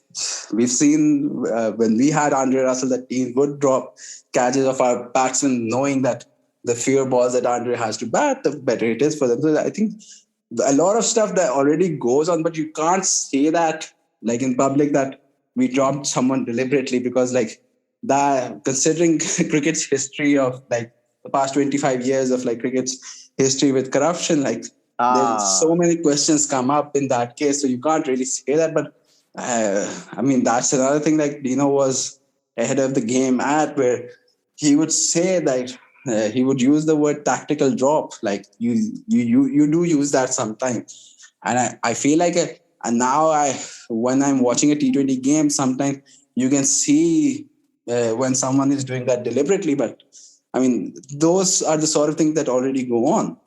we've seen when we had Andre Russell, that team would drop catches of our batsmen, knowing that the fewer balls that Andre has to bat, the better it is for them. So I think a lot of stuff that already goes on, but you can't say that like in public that we dropped someone deliberately, because like that, considering cricket's history of like the past 25 years of like cricket's history with corruption, like there's so many questions come up in that case, so you can't really say that. But I mean, that's another thing like Dino was ahead of the game at, where he would say that he would use the word tactical drop. Like you do use that sometimes, and I feel like and now when I'm watching a T20 game, sometimes you can see when someone is doing that deliberately. But I mean, those are the sort of things that already go on.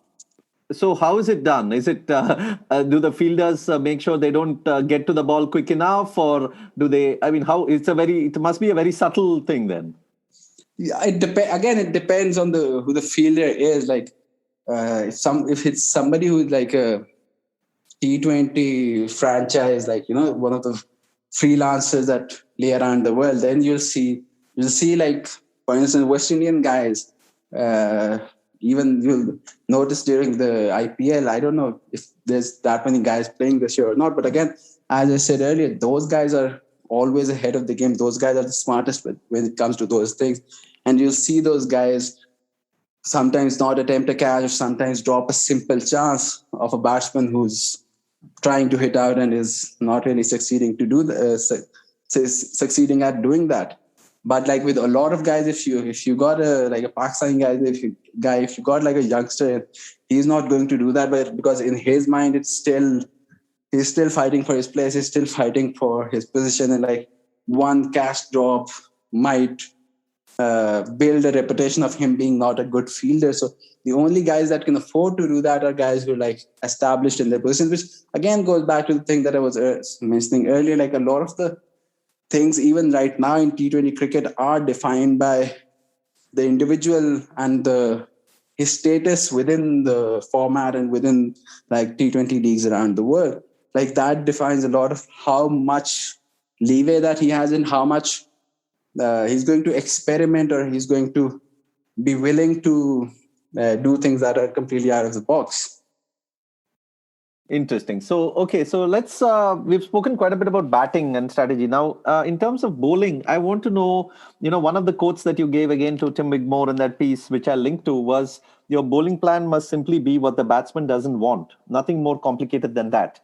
So how is it done? Is it do the fielders make sure they don't get to the ball quick enough, or do they? I mean, how it must be a very subtle thing then. Yeah, it depends on who the fielder is. Like if it's somebody who's like a T20 franchise, like one of the freelancers that play around the world, then you'll see like, for instance, West Indian guys. Even you'll notice during the IPL, I don't know if there's that many guys playing this year or not, but again, as I said earlier, those guys are always ahead of the game. Those guys are the smartest when it comes to those things. And you'll see those guys sometimes not attempt a catch, or sometimes drop a simple chance of a batsman who's trying to hit out and is not really succeeding to do succeeding at doing that. But like with a lot of guys, if you got a Pakistani guy, if you got like a youngster, he's not going to do that, but because in his mind he's still fighting for his place, he's still fighting for his position, and like one catch drop might build a reputation of him being not a good fielder. So the only guys that can afford to do that are guys who are like established in their positions, which again goes back to the thing that I was mentioning earlier. Like a lot of the things even right now in T20 cricket are defined by the individual and his status within the format and within like T20 leagues around the world. Like that defines a lot of how much leeway that he has and how much he's going to experiment, or he's going to be willing to do things that are completely out of the box. Interesting. So, okay, so let's, we've spoken quite a bit about batting and strategy. Now, in terms of bowling, I want to know, one of the quotes that you gave again to Tim Wigmore in that piece, which I linked to, was your bowling plan must simply be what the batsman doesn't want. Nothing more complicated than that.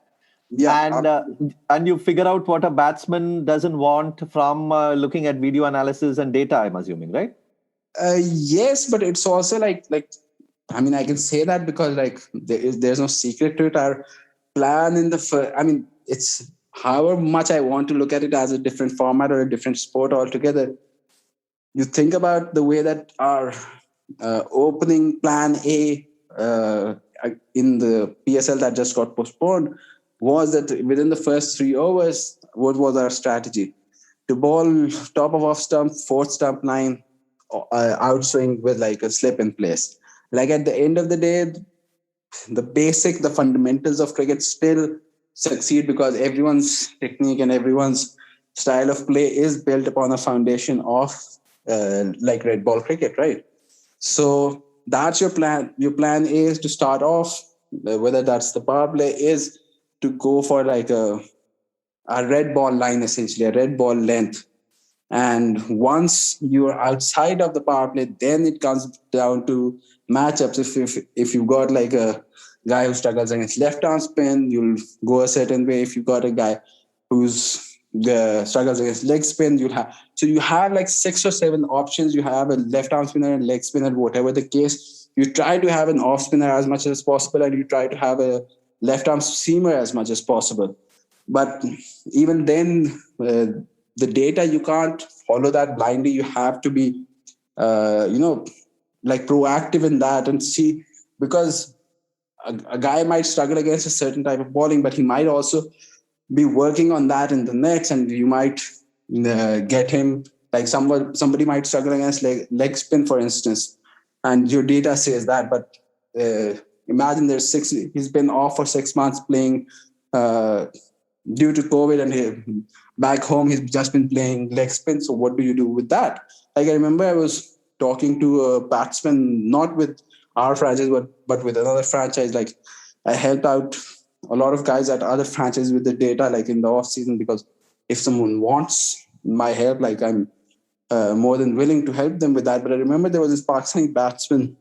Yeah, and you figure out what a batsman doesn't want from looking at video analysis and data, I'm assuming, right? Yes, but it's also like I mean, I can say that because like there's no secret to it. Our plan in the first, I mean, it's however much I want to look at it as a different format or a different sport altogether. You think about the way that our opening plan A in the PSL that just got postponed was that within the first 3 overs, what was our strategy? To bowl top of off stump, fourth stump line, outswing with like a slip in place. Like at the end of the day, the fundamentals of cricket still succeed because everyone's technique and everyone's style of play is built upon a foundation of like red ball cricket, right? So that's your plan. Your plan A is to start off, whether that's the power play, is to go for like a red ball line, essentially, a red ball length. And once you're outside of the power play, then it comes down to matchups. If you've got like a guy who struggles against left arm spin, you'll go a certain way. If you've got a guy who's struggles against leg spin, you have like 6 or 7 options. You have a left arm spinner and leg spinner, whatever the case. You try to have an off spinner as much as possible, and you try to have a left arm seamer as much as possible. But even then, the data, you can't follow that blindly. You have to be, like proactive in that and see, because a guy might struggle against a certain type of bowling, but he might also be working on that in the nets, and you might get him, like somebody might struggle against leg spin, for instance, and your data says that. But imagine he's been off for 6 months playing due to COVID, and back home he's just been playing leg spin. So what do you do with that? Like, I remember I was talking to a batsman, not with our franchise, but with another franchise. Like, I helped out a lot of guys at other franchises with the data, like in the off season, because if someone wants my help, like, I'm more than willing to help them with that. But I remember there was this Pakistani batsman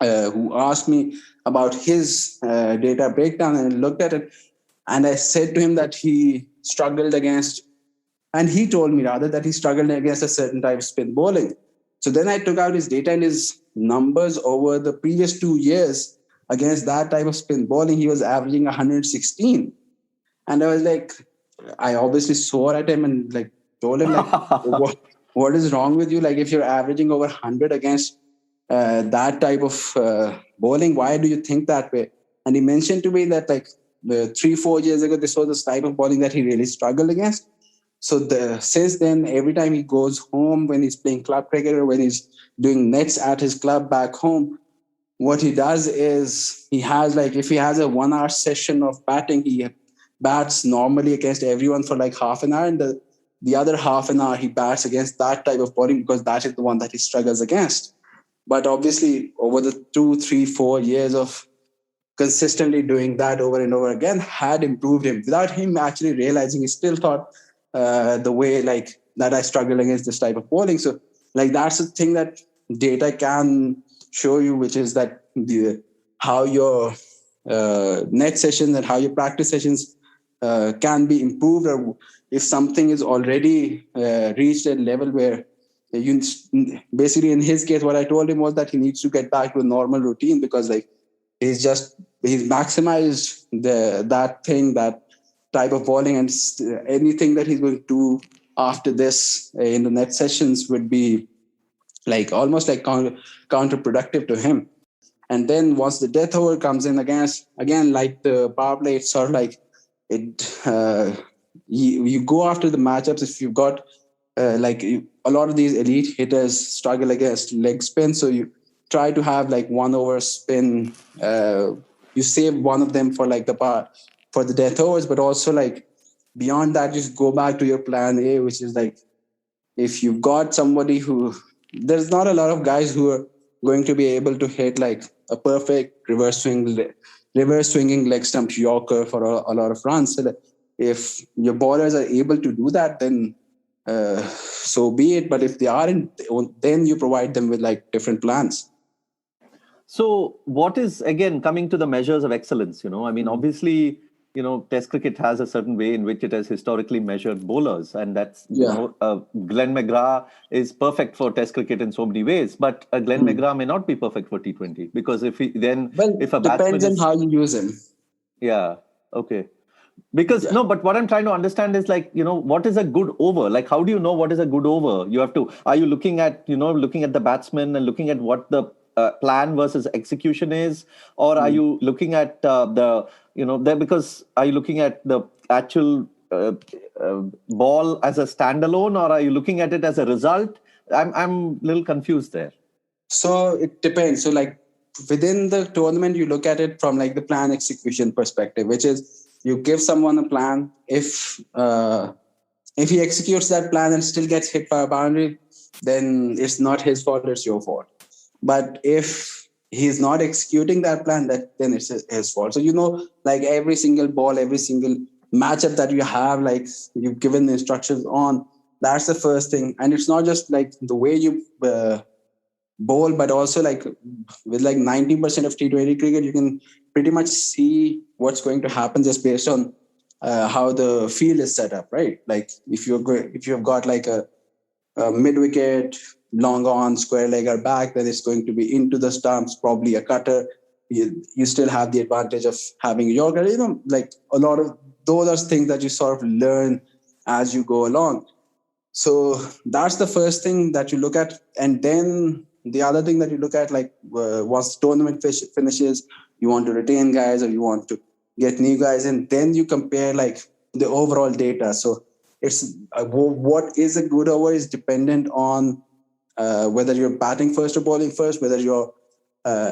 who asked me about his data breakdown, and I looked at it, and I said to him that he struggled against, and he told me rather that he struggled against a certain type of spin bowling. So then I took out his data and his numbers over the previous 2 years against that type of spin bowling. He was averaging 116. And I was like, I obviously swore at him and like told him, like, what is wrong with you? Like, if you're averaging over 100 against that type of bowling, why do you think that way? And he mentioned to me that, like, 3-4 years ago, this was the type of bowling that he really struggled against. So since then, every time he goes home, when he's playing club cricket or when he's doing nets at his club back home, what he does is he has, like, if he has a 1 hour session of batting, he bats normally against everyone for like half an hour, and the other half an hour he bats against that type of bowling, because that is the one that he struggles against. But obviously, over the 2, 3, 4 years of consistently doing that over and over again had improved him without him actually realizing. He still thought the way, like, that I struggle against this type of bowling. So, like, that's the thing that data can show you, which is that how your net sessions and how your practice sessions can be improved, or if something is already reached a level where you basically, in his case, what I told him was that he needs to get back to a normal routine, because, like, he's maximized that type of bowling, and anything that he's going to do after this in the net sessions would be like almost like counterproductive to him. And then once the death over comes in again, like the power play, it's sort of like it. You go after the matchups if you've got a lot of these elite hitters struggle against leg spin, so you try to have like 1 over spin. You save one of them for like for the death overs, but also, like, beyond that, just go back to your plan A, which is like, if you've got somebody there's not a lot of guys who are going to be able to hit like a perfect reverse swinging leg stump yorker for a lot of runs. So if your bowlers are able to do that, then so be it. But if they aren't, then you provide them with like different plans. So what is, again, coming to the measures of excellence, I mean, obviously, Test cricket has a certain way in which it has historically measured bowlers. And that's, Glenn McGrath is perfect for Test cricket in so many ways. But Glenn McGrath may not be perfect for T20, because if a batsman depends on how you use him. Yeah. Okay. Because but what I'm trying to understand is, like, what is a good over? Like, how do you know what is a good over? Are you looking at the batsman and looking at what the plan versus execution is, or are you looking at because are you looking at the actual ball as a standalone, or are you looking at it as a result? I'm a little confused there. So it depends. So, like, within the tournament, you look at it from like the plan execution perspective, which is you give someone a plan. If he executes that plan and still gets hit by a boundary, then it's not his fault, it's your fault. But if he's not executing that plan, then it's his fault. So, like, every single ball, every single matchup that you have, like, you've given the instructions on, that's the first thing. And it's not just like the way you bowl, but also like with like 90% of T20 cricket, you can pretty much see what's going to happen just based on how the field is set up, right? Like, if you've got like a mid-wicket, long on, square legger back, then it's going to be into the stumps, probably a cutter. You still have the advantage of having a yorker. Like, a lot of those are things that you sort of learn as you go along. So that's the first thing that you look at. And then the other thing that you look at, like once the tournament finishes, you want to retain guys or you want to get new guys. And then you compare like the overall data. So it's what is a good over is dependent on whether you're batting first or bowling first, whether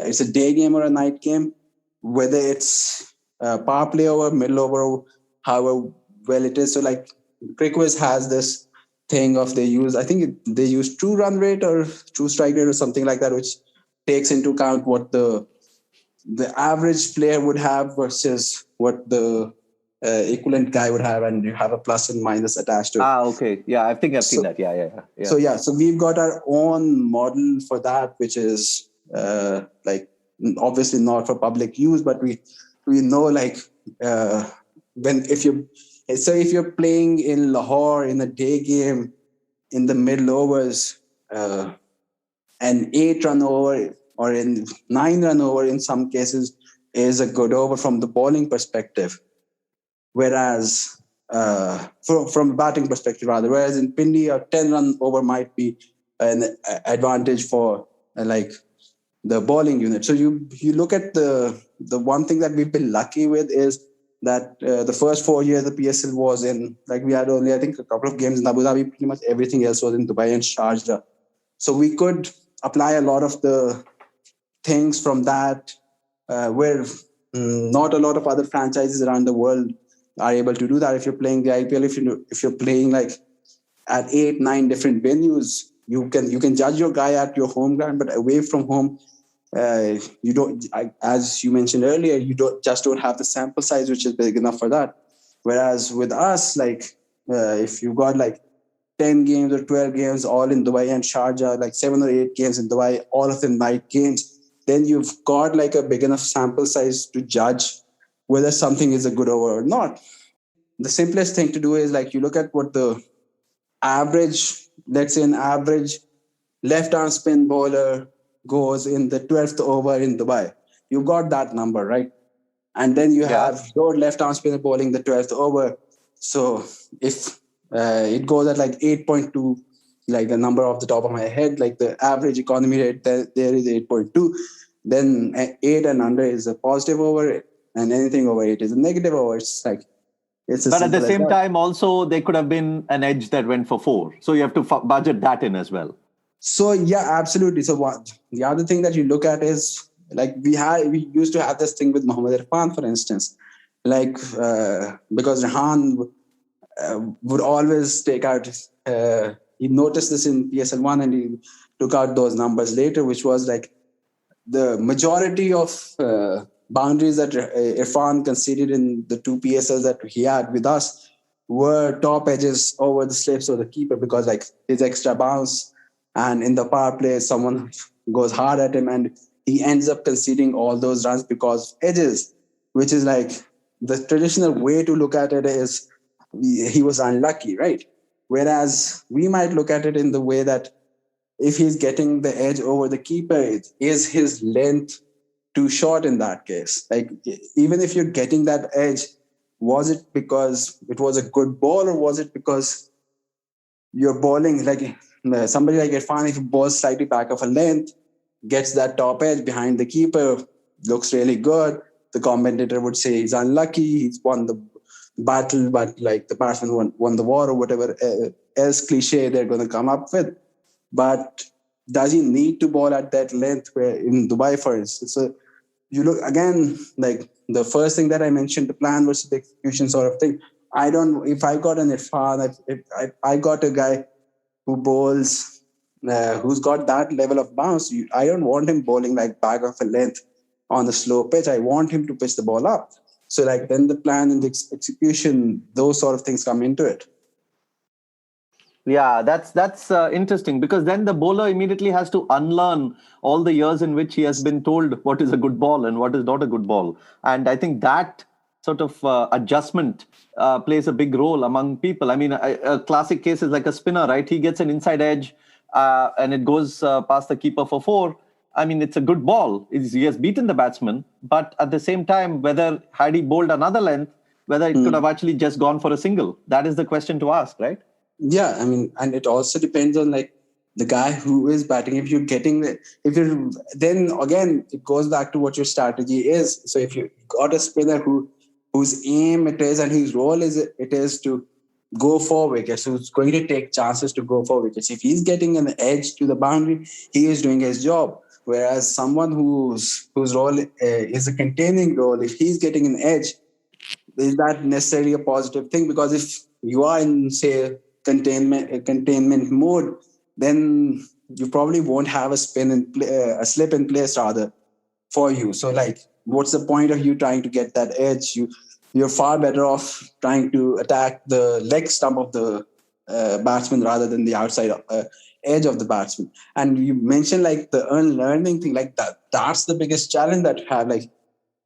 it's a day game or a night game, whether it's power play over, middle over, however well it is. So like Crickwiz has this thing of they use true run rate or true strike rate or something like that, which takes into account what the average player would have versus what the equivalent guy would have, and you have a plus and minus attached to it. Okay. Yeah, I think I've seen that. Yeah. So we've got our own model for that, which is like obviously not for public use, but we know like if you're playing in Lahore in a day game in the middle overs, an 8-run over or in 9-run over in some cases is a good over from the bowling perspective. Whereas from a batting perspective rather, whereas in Pindi a 10-run over might be an advantage for like the bowling unit. So you look at the one thing that we've been lucky with is that the first 4 years the PSL was in, like we had only I think a couple of games in Abu Dhabi, pretty much everything else was in Dubai and Sharjah. So we could apply a lot of the things from that where not a lot of other franchises around the world are able to do that. If you're playing the IPL, if you're playing like at 8-9 different venues, you can judge your guy at your home ground, but away from home, you don't. As you mentioned earlier, you don't have the sample size which is big enough for that. Whereas with us, like if you got like 10 games or 12 games all in Dubai and Sharjah, like 7 or 8 games in Dubai, all of them night games, then you've got like a big enough sample size to judge whether something is a good over or not. The simplest thing to do is like you look at what the average, let's say an average left arm spin bowler goes in the 12th over in Dubai. You got that number, right? And then you have your left arm spinner bowling the 12th over. So if it goes at like 8.2, like the number off the top of my head, like the average economy rate there is 8.2, then 8 and under is a positive over, and anything over 8 is a negative over. It's like but at the same time, also there could have been an edge that went for 4, so you have to budget that in as well. So yeah, absolutely. So the other thing that you look at is like we used to have this thing with Mohammad Irfan, for instance, like because Rehan would always take out. He noticed this in PSL1 and he took out those numbers later, which was like the majority of boundaries that Irfan conceded in the 2 PSLs that he had with us were top edges over the slips or the keeper, because like his extra bounce and in the power play someone goes hard at him and he ends up conceding all those runs because of edges, which is like the traditional way to look at it is he was unlucky, right? Whereas we might look at it in the way that if he's getting the edge over the keeper, is his length too short in that case? Like, even if you're getting that edge, was it because it was a good ball, or was it because you're bowling like somebody like Irfan, if he bowls slightly back of a length, gets that top edge behind the keeper, looks really good. The commentator would say he's unlucky, he's won the battle, but like the batsman won the war, or whatever else cliche they're going to come up with. But does he need to bowl at that length where in Dubai, for instance? So you look again, like the first thing that I mentioned, the plan versus the execution sort of thing. If I got an Irfan, if I got a guy who bowls, who's got that level of bounce, I don't want him bowling like back of a length on the slow pitch. I want him to pitch the ball up. So like then the plan and the execution, those sort of things come into it. Yeah, that's interesting, because then the bowler immediately has to unlearn all the years in which he has been told what is a good ball and what is not a good ball. And I think that sort of adjustment plays a big role among people. I mean, a classic case is like a spinner, right? He gets an inside edge and it goes past the keeper for 4. I mean, it's a good ball. He has beaten the batsman, but at the same time, had he bowled another length, whether it could have actually just gone for a single. That is the question to ask, right? Yeah, I mean, and it also depends on like the guy who is batting. If you're getting the, if you're then again it goes back to what your strategy is. So if you got a spinner whose aim it is and whose role is it is to go for wickets, who's going to take chances to go for wickets. If he's getting an edge to the boundary, he is doing his job. Whereas someone whose role is a containing role, if he's getting an edge, is that necessarily a positive thing? Because if you are in, say, containment mode, then you probably won't have a a slip in place rather for you. So, like, what's the point of you trying to get that edge? You're far better off trying to attack the leg stump of the batsman rather than the outside edge of the batsman. And you mentioned like the unlearning thing, like that's the biggest challenge that you have. Like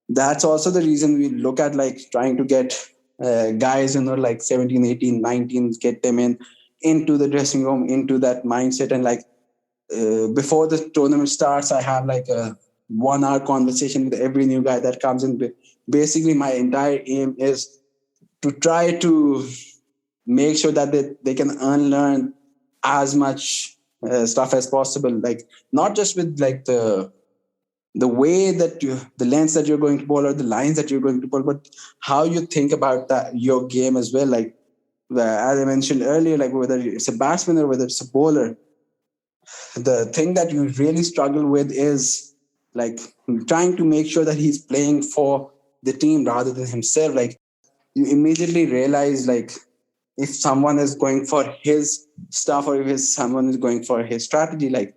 that's also the reason we look at like trying to get guys, like 17, 18, 19, get them into the dressing room, into that mindset. And like before the tournament starts, I have like a 1 hour conversation with every new guy that comes in. Basically, my entire aim is to try to make sure that they can unlearn as much stuff as possible. Like not just with like the way that the lens that you're going to bowl or the lines that you're going to bowl, but how you think about that your game as well. Like as I mentioned earlier, like whether it's a batsman or whether it's a bowler, the thing that you really struggle with is like trying to make sure that he's playing for the team rather than himself. Like you immediately realize like if someone is going for his stuff or if someone is going for his strategy, like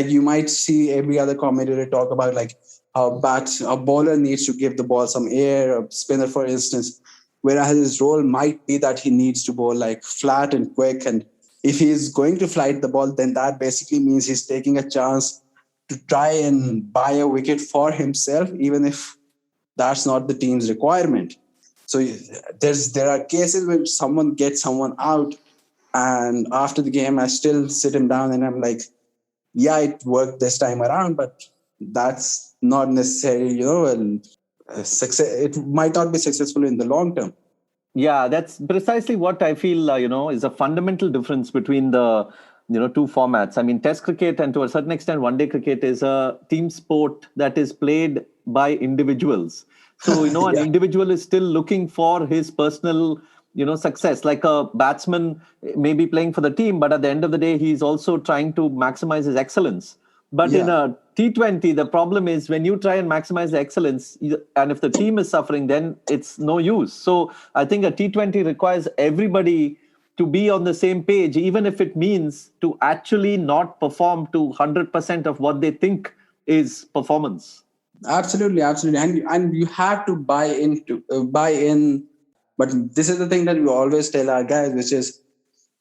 you might see every other commentator talk about like how a bowler needs to give the ball some air, a spinner for instance, whereas his role might be that he needs to bowl like flat and quick. And if he's going to flight the ball, then that basically means he's taking a chance to try and buy a wicket for himself, even if that's not the team's requirement. So there are cases where someone gets someone out, and after the game, I still sit him down and I'm like, yeah, it worked this time around, but that's not necessarily, success. It might not be successful in the long term. Yeah, that's precisely what I feel, is a fundamental difference between the, two formats. I mean, Test cricket and to a certain extent, one-day cricket is a team sport that is played by individuals. So, an Yeah. individual is still looking for his personal, success. Like a batsman may be playing for the team, but at the end of the day, he's also trying to maximize his excellence. But in Yeah. a T20, the problem is when you try and maximize the excellence, and if the team is suffering, then it's no use. So I think a T20 requires everybody to be on the same page, even if it means to actually not perform to 100% of what they think is performance. Absolutely, absolutely, and you have to buy in. But this is the thing that we always tell our guys, which is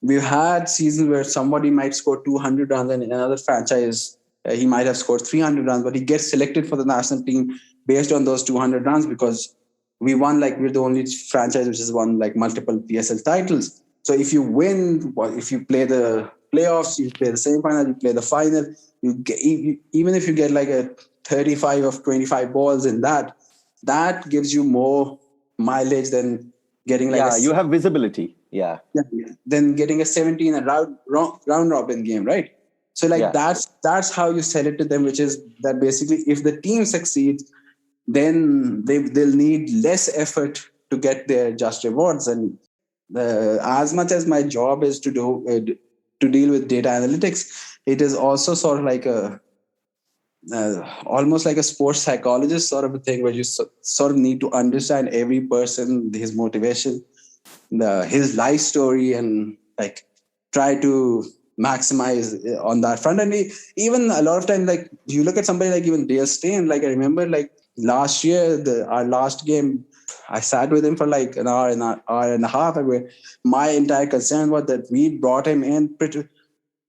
we've had seasons where somebody might score 200 runs and in another franchise he might have scored 300 runs, but he gets selected for the national team based on those 200 runs because we're the only franchise which has won like multiple PSL titles. So if you win, if you play the playoffs, you play the semi-final, you play the final, even if you get like a 35 of 25 balls in that gives you more mileage than getting like you have visibility. Yeah. Then getting a 17 a round robin game, right? So like that's how you sell it to them, which is that basically if the team succeeds, then they'll need less effort to get their just rewards. And as much as my job is to deal with data analytics, it is also sort of like almost like a sports psychologist sort of a thing where you sort of need to understand every person, his motivation, his life story, and like try to maximize on that front. And even a lot of times, like you look at somebody like even Dale Steyn, like I remember like last year, our last game, I sat with him for like an hour and a half, where my entire concern was that we brought him in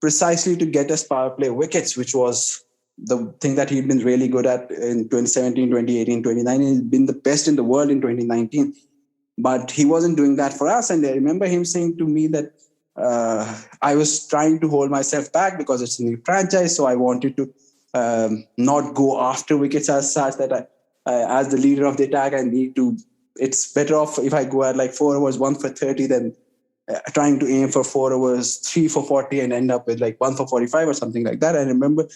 precisely to get us power play wickets, which was the thing that he'd been really good at in 2017, 2018, 2019. He's been the best in the world in 2019. But he wasn't doing that for us. And I remember him saying to me that I was trying to hold myself back because it's a new franchise. So I wanted to not go after wickets as such, that as the leader of the attack, it's better off if I go at like 4 overs, 1 for 30 than trying to aim for 4 overs, 3 for 40, and end up with like 1 for 45 or something like that. I remember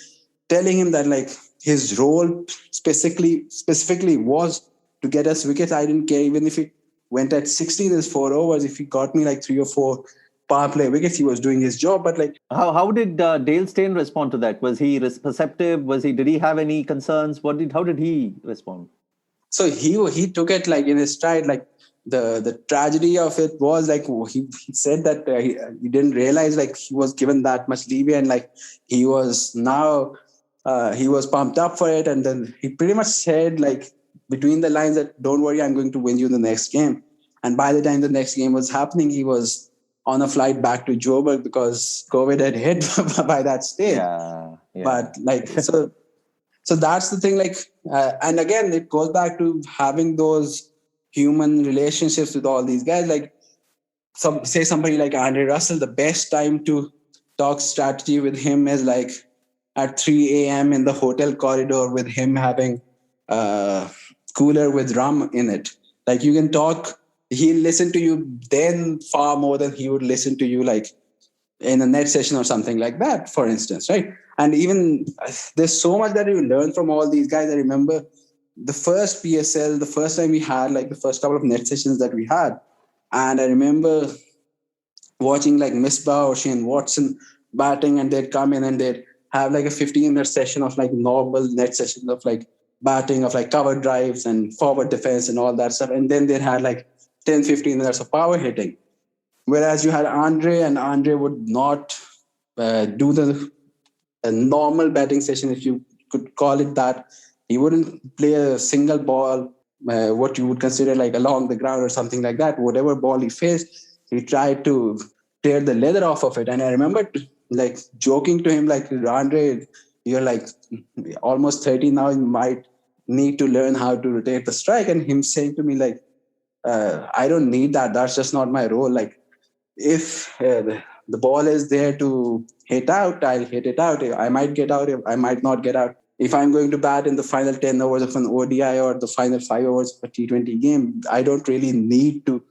telling him that like his role specifically was to get us wickets. I didn't care even if he went at 60 in his 4 overs. If he got me like 3 or 4 power play wickets, he was doing his job. But like, how did Dale Steyn respond to that? Was he perceptive? Did he have any concerns? How did he respond? So he took it like in his stride. Like the tragedy of it was like he said that he didn't realize like he was given that much leeway, and like he was now he was pumped up for it. And then he pretty much said like between the lines that don't worry, I'm going to win you the next game. And by the time the next game was happening, he was on a flight back to Joburg because COVID had hit by that stage. Yeah. But like so that's the thing. Like and again, it goes back to having those human relationships with all these guys. Like say somebody like Andre Russell, the best time to talk strategy with him is like at 3 a.m. in the hotel corridor with him having a cooler with rum in it. Like you can talk, he'll listen to you then far more than he would listen to you like in a net session or something like that, for instance, right? And even there's so much that you learn from all these guys. I remember the first PSL, the first time we had like the first couple of net sessions that we had. And I remember watching like Misbah or Shane Watson batting, and they'd come in and they'd have like a 15-minute session of like normal net sessions of like batting, of like cover drives and forward defense and all that stuff. And then they had like 10, 15 minutes of power hitting. Whereas you had Andre, and Andre would not do the normal batting session, if you could call it that. He wouldn't play a single ball, what you would consider like along the ground or something like that. Whatever ball he faced, he tried to tear the leather off of it. And I remember like joking to him, like, Andre, you're like almost 30 now, you might need to learn how to rotate the strike. And him saying to me like, I don't need that. That's just not my role. Like if the ball is there to hit out, I'll hit it out. I might get out, I might not get out. If I'm going to bat in the final 10 overs of an ODI or the final 5 overs of a T20 game, I don't really need to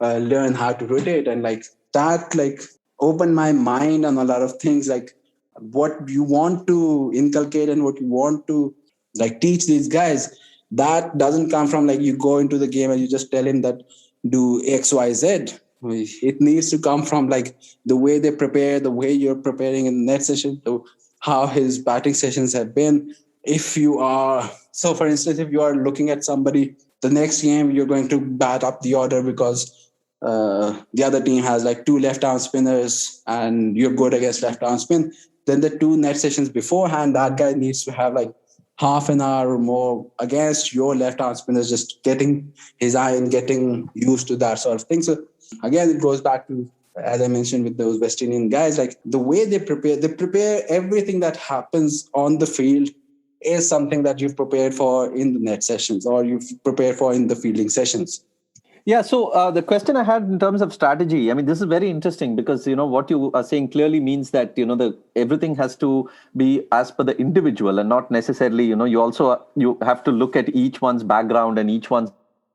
learn how to rotate. And like that, like opened my mind on a lot of things, like what you want to inculcate and what you want to like teach these guys. That doesn't come from like you go into the game and you just tell him that do X, Y, Z. It needs to come from like the way they prepare, the way you're preparing in the net session, how his batting sessions have been. If you are, so for instance, if you are looking at somebody, the next game you're going to bat up the order because the other team has like 2 left-arm spinners and you're good against left-arm spin, then the 2 net sessions beforehand, that guy needs to have like half an hour or more against your left-arm spinners, just getting his eye and getting used to that sort of thing. So again, it goes back to, as I mentioned with those West Indian guys, like the way they prepare everything that happens on the field is something that you've prepared for in the net sessions or you've prepared for in the fielding sessions. Yeah, so the question I had in terms of strategy, I mean, this is very interesting because, what you are saying clearly means that, everything has to be as per the individual and not necessarily, you have to look at each one's background and each one's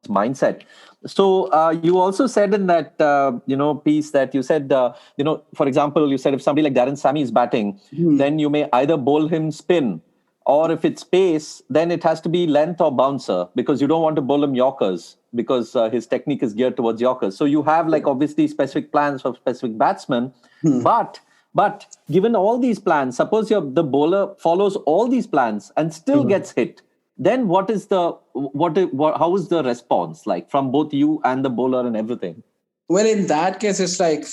mindset. So you also said in that, piece that you said, for example, you said if somebody like Darren Sammy is batting, then you may either bowl him spin, or if it's pace, then it has to be length or bouncer because you don't want to bowl him Yorkers because his technique is geared towards Yorkers. So you have like obviously specific plans for specific batsmen. But given all these plans, suppose the bowler follows all these plans and still gets hit, then how is the response like from both you and the bowler and everything? Well, in that case, it's like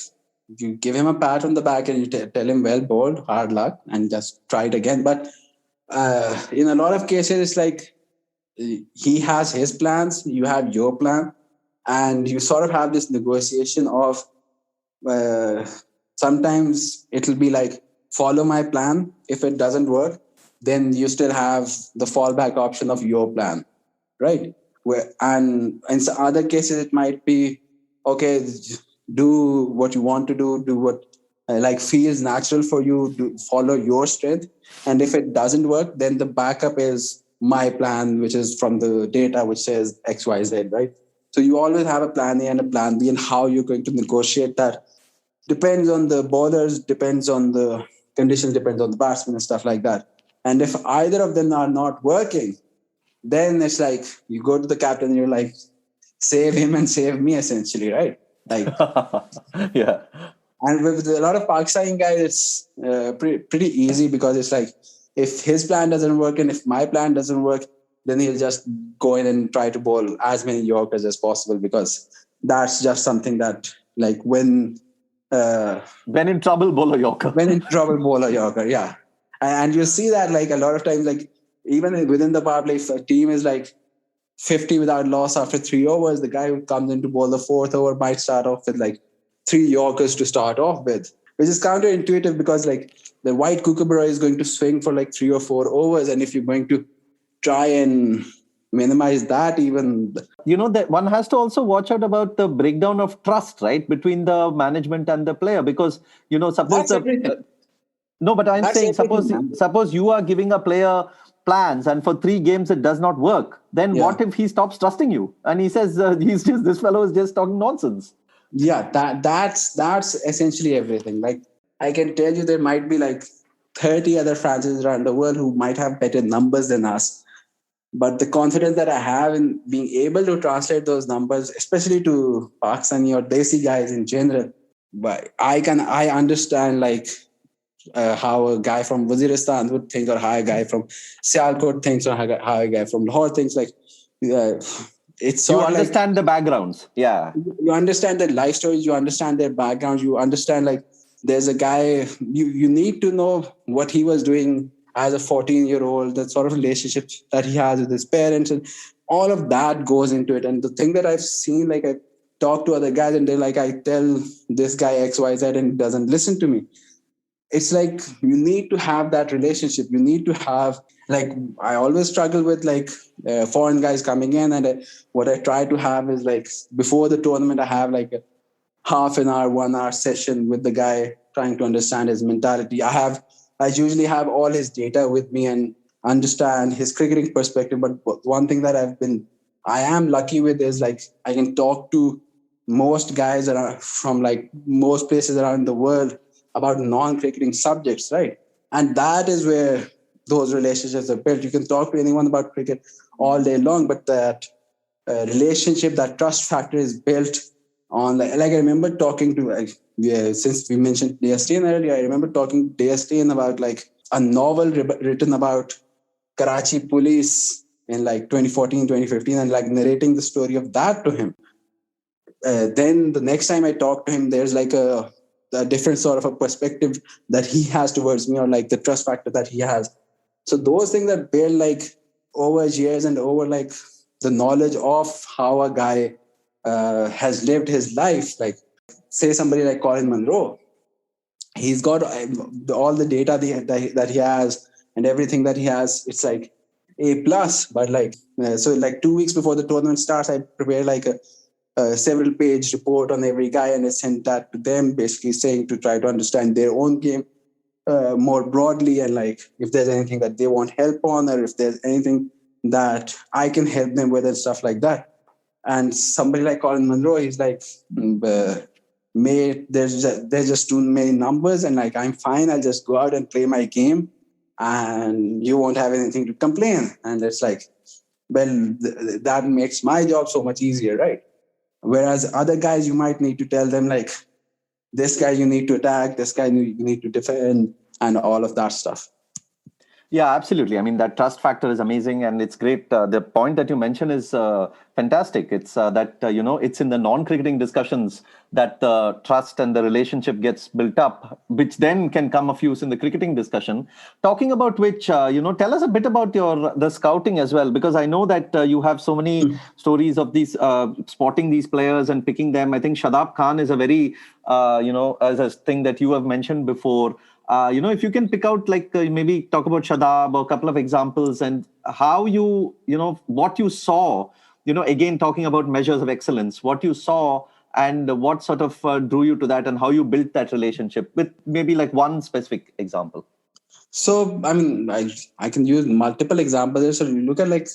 you give him a pat on the back and you tell him, well bowled, hard luck, and just try it again. But in a lot of cases, it's like he has his plans, you have your plan, and you sort of have this negotiation of sometimes it'll be like, follow my plan. If it doesn't work, then you still have the fallback option of your plan, right? And in some other cases, it might be, okay, do what you want to do what like feels natural for you, to follow your strength. And if it doesn't work, then the backup is my plan, which is from the data, which says X, Y, Z, right? So you always have a plan A and a plan B, and how you're going to negotiate that depends on the bowlers, depends on the conditions, depends on the batsmen and stuff like that. And if either of them are not working, then it's like you go to the captain and you're like, save him and save me, essentially, right? Like, Yeah. and with a lot of Pakistani guys, it's pretty easy, because it's like, if his plan doesn't work and if my plan doesn't work, then he'll just go in and try to bowl as many Yorkers as possible, because that's just something that, like, when in trouble, bowl a Yorker. when in trouble, bowl a Yorker, yeah. And you see that, like, a lot of times, like, even within the power play, if a team is like 50 without loss after 3 overs, the guy who comes in to bowl the fourth over might start off with like 3 Yorkers to start off with, which is counterintuitive, because like the white kookaburra is going to swing for like 3 or 4 overs. And if you're going to try and minimize that, even That one has to also watch out about the breakdown of trust, right, between the management and the player, because suppose that's everything. no, but I'm That's saying, everything, man. suppose you are giving a player plans and for 3 games it does not work, then what if he stops trusting you and he says this fellow is just talking nonsense? Yeah, that's essentially everything. Like, I can tell you, there might be like 30 other franchises around the world who might have better numbers than us, but the confidence that I have in being able to translate those numbers, especially to Pakistani or Desi guys in general, but I understand, like, how a guy from Waziristan would think, or how a guy from Sialkot thinks, or how a guy from Lahore thinks. Like, it's You sort of like, understand the backgrounds. Yeah. you understand their life stories, you understand their backgrounds, you understand, like, there's a guy, you need to know what he was doing as a 14-year-old, the sort of relationship that he has with his parents, and all of that goes into it. And the thing that I've seen, like, I talk to other guys and they're like, I tell this guy XYZ and he doesn't listen to me. It's like, you need to have that relationship. You need to have, like, I always struggle with, like, foreign guys coming in, and what I try to have is, like, before the tournament, I have like a half an hour, 1 hour session with the guy, trying to understand his mentality. I usually have all his data with me and understand his cricketing perspective. But one thing that I am lucky with is, like, I can talk to most guys from like most places around the world about non-cricketing subjects, right? And that is where those relationships are built. You can talk to anyone about cricket all day long, but that relationship, that trust factor is built on, like I remember talking to, since we mentioned DSTN earlier, I remember talking to DSTN about like a novel written about Karachi police in like 2014, 2015, and like narrating the story of that to him. Then the next time I talk to him, there's like a different sort of a perspective that he has towards me, or like the trust factor that he has. So those things that build like over years and over like the knowledge of how a guy has lived his life. Like, say somebody like Colin Munro, he's got all the data that he has and everything that he has. It's like A plus, but like so like 2 weeks before the tournament starts, I prepare like a several page report on every guy, and I sent that to them, basically saying to try to understand their own game more broadly, and like if there's anything that they want help on, or if there's anything that I can help them with and stuff like that. And somebody like Colin Munro, he's like, mate, there's just too many numbers, and like I'm fine, I'll just go out and play my game and you won't have anything to complain. And it's like, well, that makes my job so much easier, right? Whereas other guys, you might need to tell them like, this guy you need to attack, this guy you need to defend, and all of that stuff. Yeah, absolutely. I mean, that trust factor is amazing, and it's great. The point that you mentioned is fantastic. It's that, it's in the non-cricketing discussions that the trust and the relationship gets built up, which then can come of use in the cricketing discussion. Talking about which, tell us a bit about the scouting as well, because I know that you have so many stories of these spotting these players and picking them. I think Shadab Khan is a very, as a thing that you have mentioned before. If you can pick out, like maybe talk about Shadab or a couple of examples, and how what you saw, again, talking about measures of excellence, what you saw and what sort of drew you to that, and how you built that relationship, with maybe like one specific example. So, I mean, I can use multiple examples. So you look at like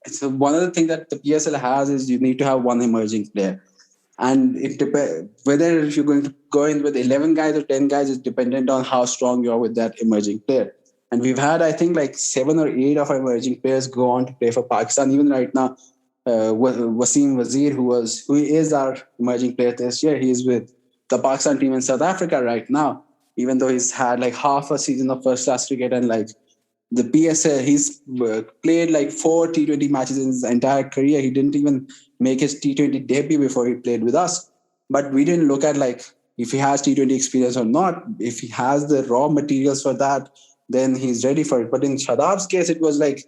So one of the things that the PSL has is you need to have one emerging player. And it whether you're going to go in with 11 guys or 10 guys is dependent on how strong you are with that emerging player. And we've had, I think, like 7 or 8 of our emerging players go on to play for Pakistan. Even right now, Wasim Wazir, who is our emerging player this year, he is with the Pakistan team in South Africa right now. Even though he's had like half a season of first-class cricket and like the PSL, he's played like 4 T20 matches in his entire career. He didn't even make his T20 debut before he played with us. But we didn't look at like if he has T20 experience or not. If he has the raw materials for that, then he's ready for it. But in Shadab's case, it was like,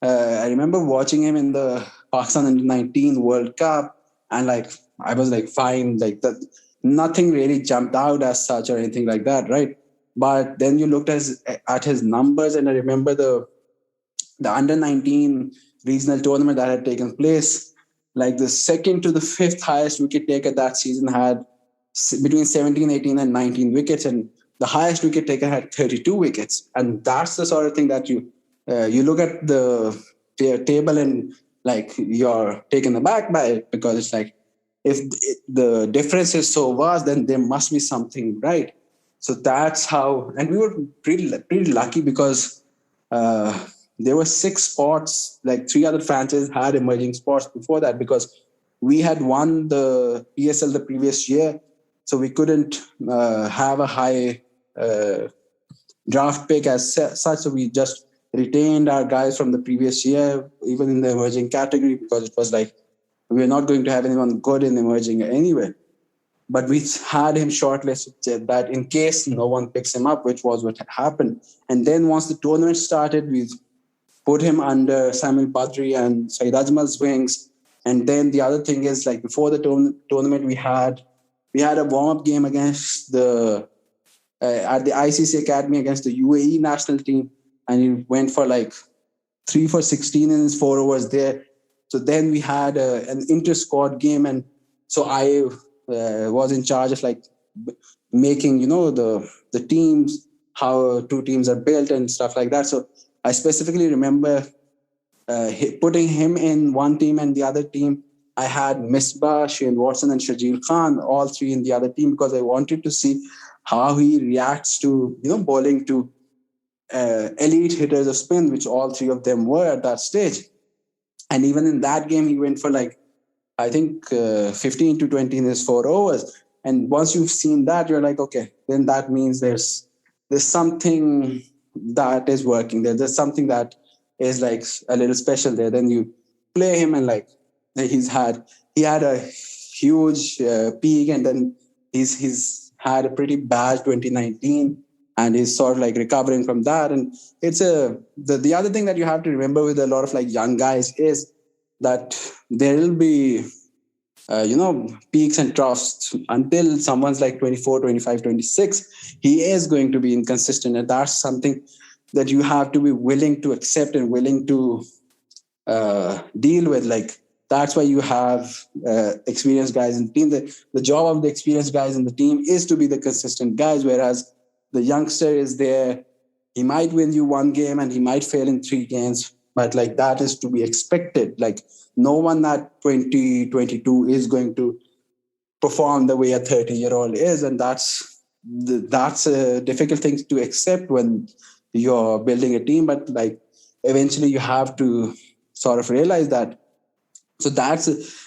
I remember watching him in the Pakistan Under 19 World Cup, and like I was like, fine, like that, nothing really jumped out as such or anything like that, right? But then you looked at his numbers, and I remember the Under 19 regional tournament that had taken place. Like the second to the fifth highest wicket taker that season had between 17, 18, and 19 wickets, and the highest wicket taker had 32 wickets. And that's the sort of thing that you look at the table and like you're taken aback by it, because it's like if the difference is so vast, then there must be something right. So that's how, and we were pretty lucky because there were 6 spots, like 3 other franchises had emerging spots before that, because we had won the PSL the previous year, so we couldn't have a high draft pick as such. So we just retained our guys from the previous year, even in the emerging category, because it was like we're not going to have anyone good in emerging anyway. But we had him shortlisted that in case no one picks him up, which was what happened. And then once the tournament started, we put him under Samuel Badri and Saeed Ajmal's wings. And then the other thing is, like before the tournament, we had a warm-up game against at the ICC Academy against the UAE national team, and he went for like 3 for 16 in his 4 overs there. So then we had an inter-squad game, and so I was in charge of like making the teams, how 2 teams are built and stuff like that. So I specifically remember putting him in one team, and the other team I had Misbah, Shane Watson, and Shajil Khan, all 3 in the other team, because I wanted to see how he reacts to bowling to elite hitters of spin, which all 3 of them were at that stage. And even in that game, he went for like, I think 15 to 20 in his 4 overs. And once you've seen that, you're like, okay, then that means there's something that is working there. There's something that is like a little special there. Then you play him, and like he had a huge peak, and then he's had a pretty bad 2019, and he's sort of like recovering from that. And it's the other thing that you have to remember with a lot of like young guys is that there will be peaks and troughs until someone's like 24, 25, 26. He is going to be inconsistent, and that's something that you have to be willing to accept and willing to deal with. Like that's why you have experienced guys in the team. The job of the experienced guys in the team is to be the consistent guys, whereas the youngster is there. He might win you 1 game and he might fail in 3 games, but like that is to be expected. Like no one at 2022 is going to perform the way a 30-year-old is, and that's a difficult thing to accept when you're building a team. But like eventually you have to sort of realize that. So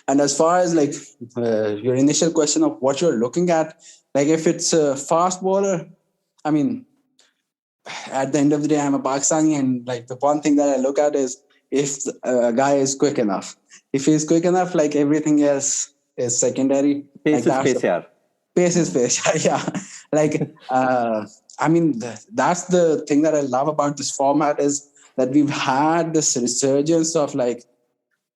and as far as like your initial question of what you're looking at, like if it's a fast bowler, I mean, at the end of the day, I'm a Pakistani, and like the one thing that I look at is if a guy is quick enough. If he's quick enough, like everything else is secondary. Pace like is pace, yeah. Pace is pace, yeah. Like, I mean, that's the thing that I love about this format is that we've had this resurgence of like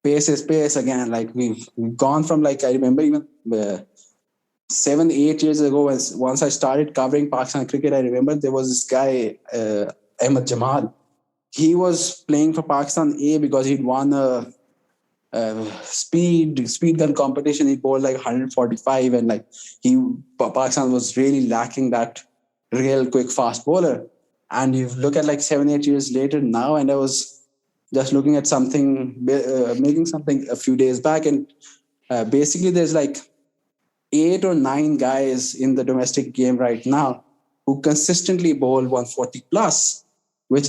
pace is pace again. Like we've gone from like, I remember even 7-8 years ago, once I started covering Pakistan cricket, I remember there was this guy, Ahmed Jamal. He was playing for Pakistan A because he'd won a speed gun competition. He bowled like 145, and like Pakistan was really lacking that real quick fast bowler. And you look at like 7-8 years later now, and I was just looking at something, making something a few days back, and basically there's like 8 or 9 guys in the domestic game right now who consistently bowl 140 plus, which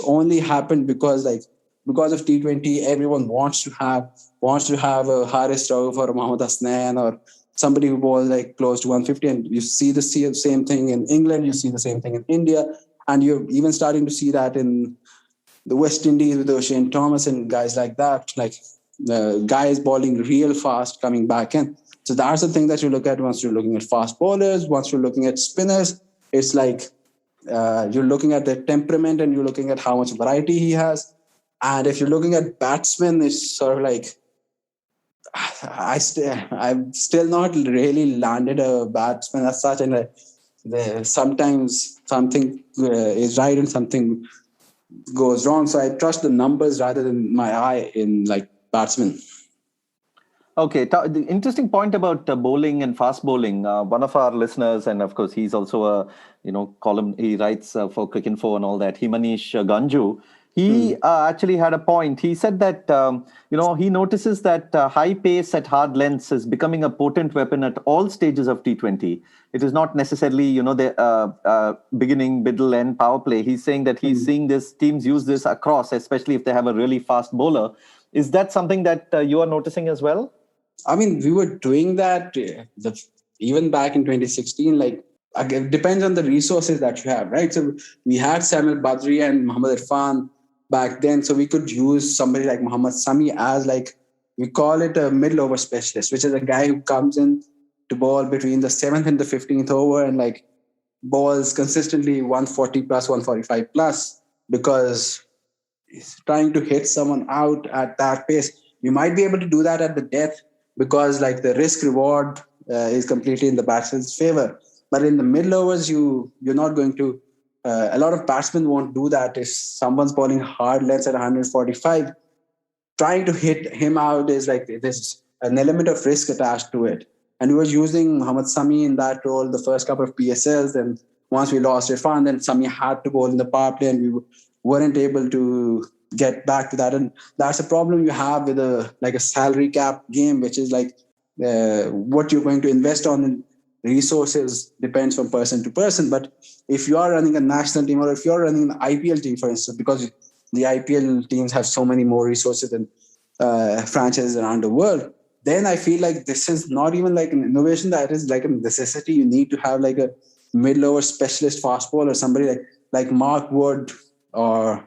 only happened because of T20. Everyone wants to have a Haris Rauf or Mohammad Hasnain or somebody who bowls like close to 150, and you see the same thing in England, you see the same thing in India, and you're even starting to see that in the West Indies with Shane Thomas and guys like that, like guys bowling real fast coming back in. So that's the thing that you look at once you're looking at fast bowlers, once you're looking at spinners. It's like you're looking at their temperament and you're looking at how much variety he has. And if you're looking at batsmen, it's sort of like I've still not really landed a batsman as such, and sometimes something is right and something goes wrong. So I trust the numbers rather than my eye in like batsmen. Okay, the interesting point about bowling and fast bowling. One of our listeners, and of course he's also a column. He writes for Cricinfo and all that. Himanish Ganju. He actually had a point. He said that he notices that high pace at hard lengths is becoming a potent weapon at all stages of T20. It is not necessarily the beginning, middle, end power play. He's saying that he's seeing this teams use this across, especially if they have a really fast bowler. Is that something that you are noticing as well? I mean, we were doing that even back in 2016. Like, again, it depends on the resources that you have, right? So we had Samuel Badri and Muhammad Irfan back then, so we could use somebody like Muhammad Sami as, like, we call it a middle over specialist, which is a guy who comes in to bowl between the 7th and the 15th over and like balls consistently 140 plus, 145 plus, because he's trying to hit someone out at that pace. You might be able to do that at the death, because like the risk reward is completely in the batsman's favor. But in the middle overs, you're not going to. A lot of batsmen won't do that. If someone's bowling hard lengths at 145, trying to hit him out is like there's an element of risk attached to it. And we were using Muhammad Sami in that role the first couple of PSLs. And once we lost Irfan, then Sami had to bowl in the power play, and we weren't able to get back to that. And that's a problem you have with a salary cap game, which is like what you're going to invest on in resources depends from person to person. But if you are running a national team, or if you're running an IPL team, for instance, because the IPL teams have so many more resources than franchises around the world, then I feel like this is not even like an innovation, that is like a necessity. You need to have like a middle over specialist fast bowler, or somebody like Mark Wood, or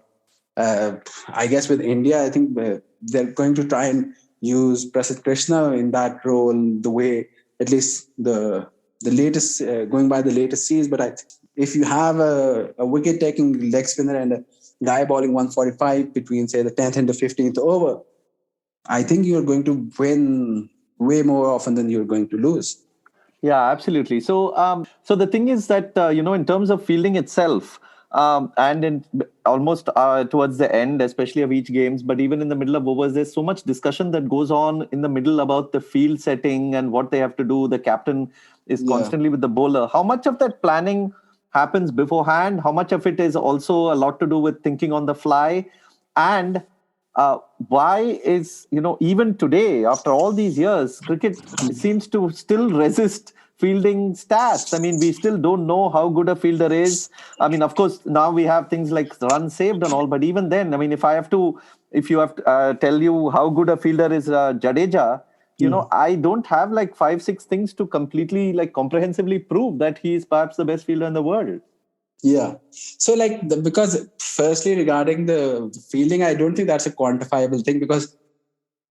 I guess with India, I think they're going to try and use Prasidh Krishna in that role, the way at least the latest, going by the latest series. But if you have a wicket-taking leg spinner and a guy bowling 145 between, say, the 10th and the 15th over, I think you're going to win way more often than you're going to lose. Yeah, absolutely. So, so the thing is that in terms of fielding itself, and in almost towards the end, especially of each games, but even in the middle of overs, there's so much discussion that goes on in the middle about the field setting and what they have to do. The captain is constantly with the bowler. How much of that planning happens beforehand? How much of it is also a lot to do with thinking on the fly? And why is, even today, after all these years, cricket seems to still resist fielding stats? I mean, we still don't know how good a fielder is. I mean, of course, now we have things like runs saved and all, but even then, I mean, if you have to tell you how good a fielder is Jadeja, I don't have like 5-6 things to completely, like, comprehensively prove that he is perhaps the best fielder in the world. Yeah. So because firstly, regarding the fielding, I don't think that's a quantifiable thing, because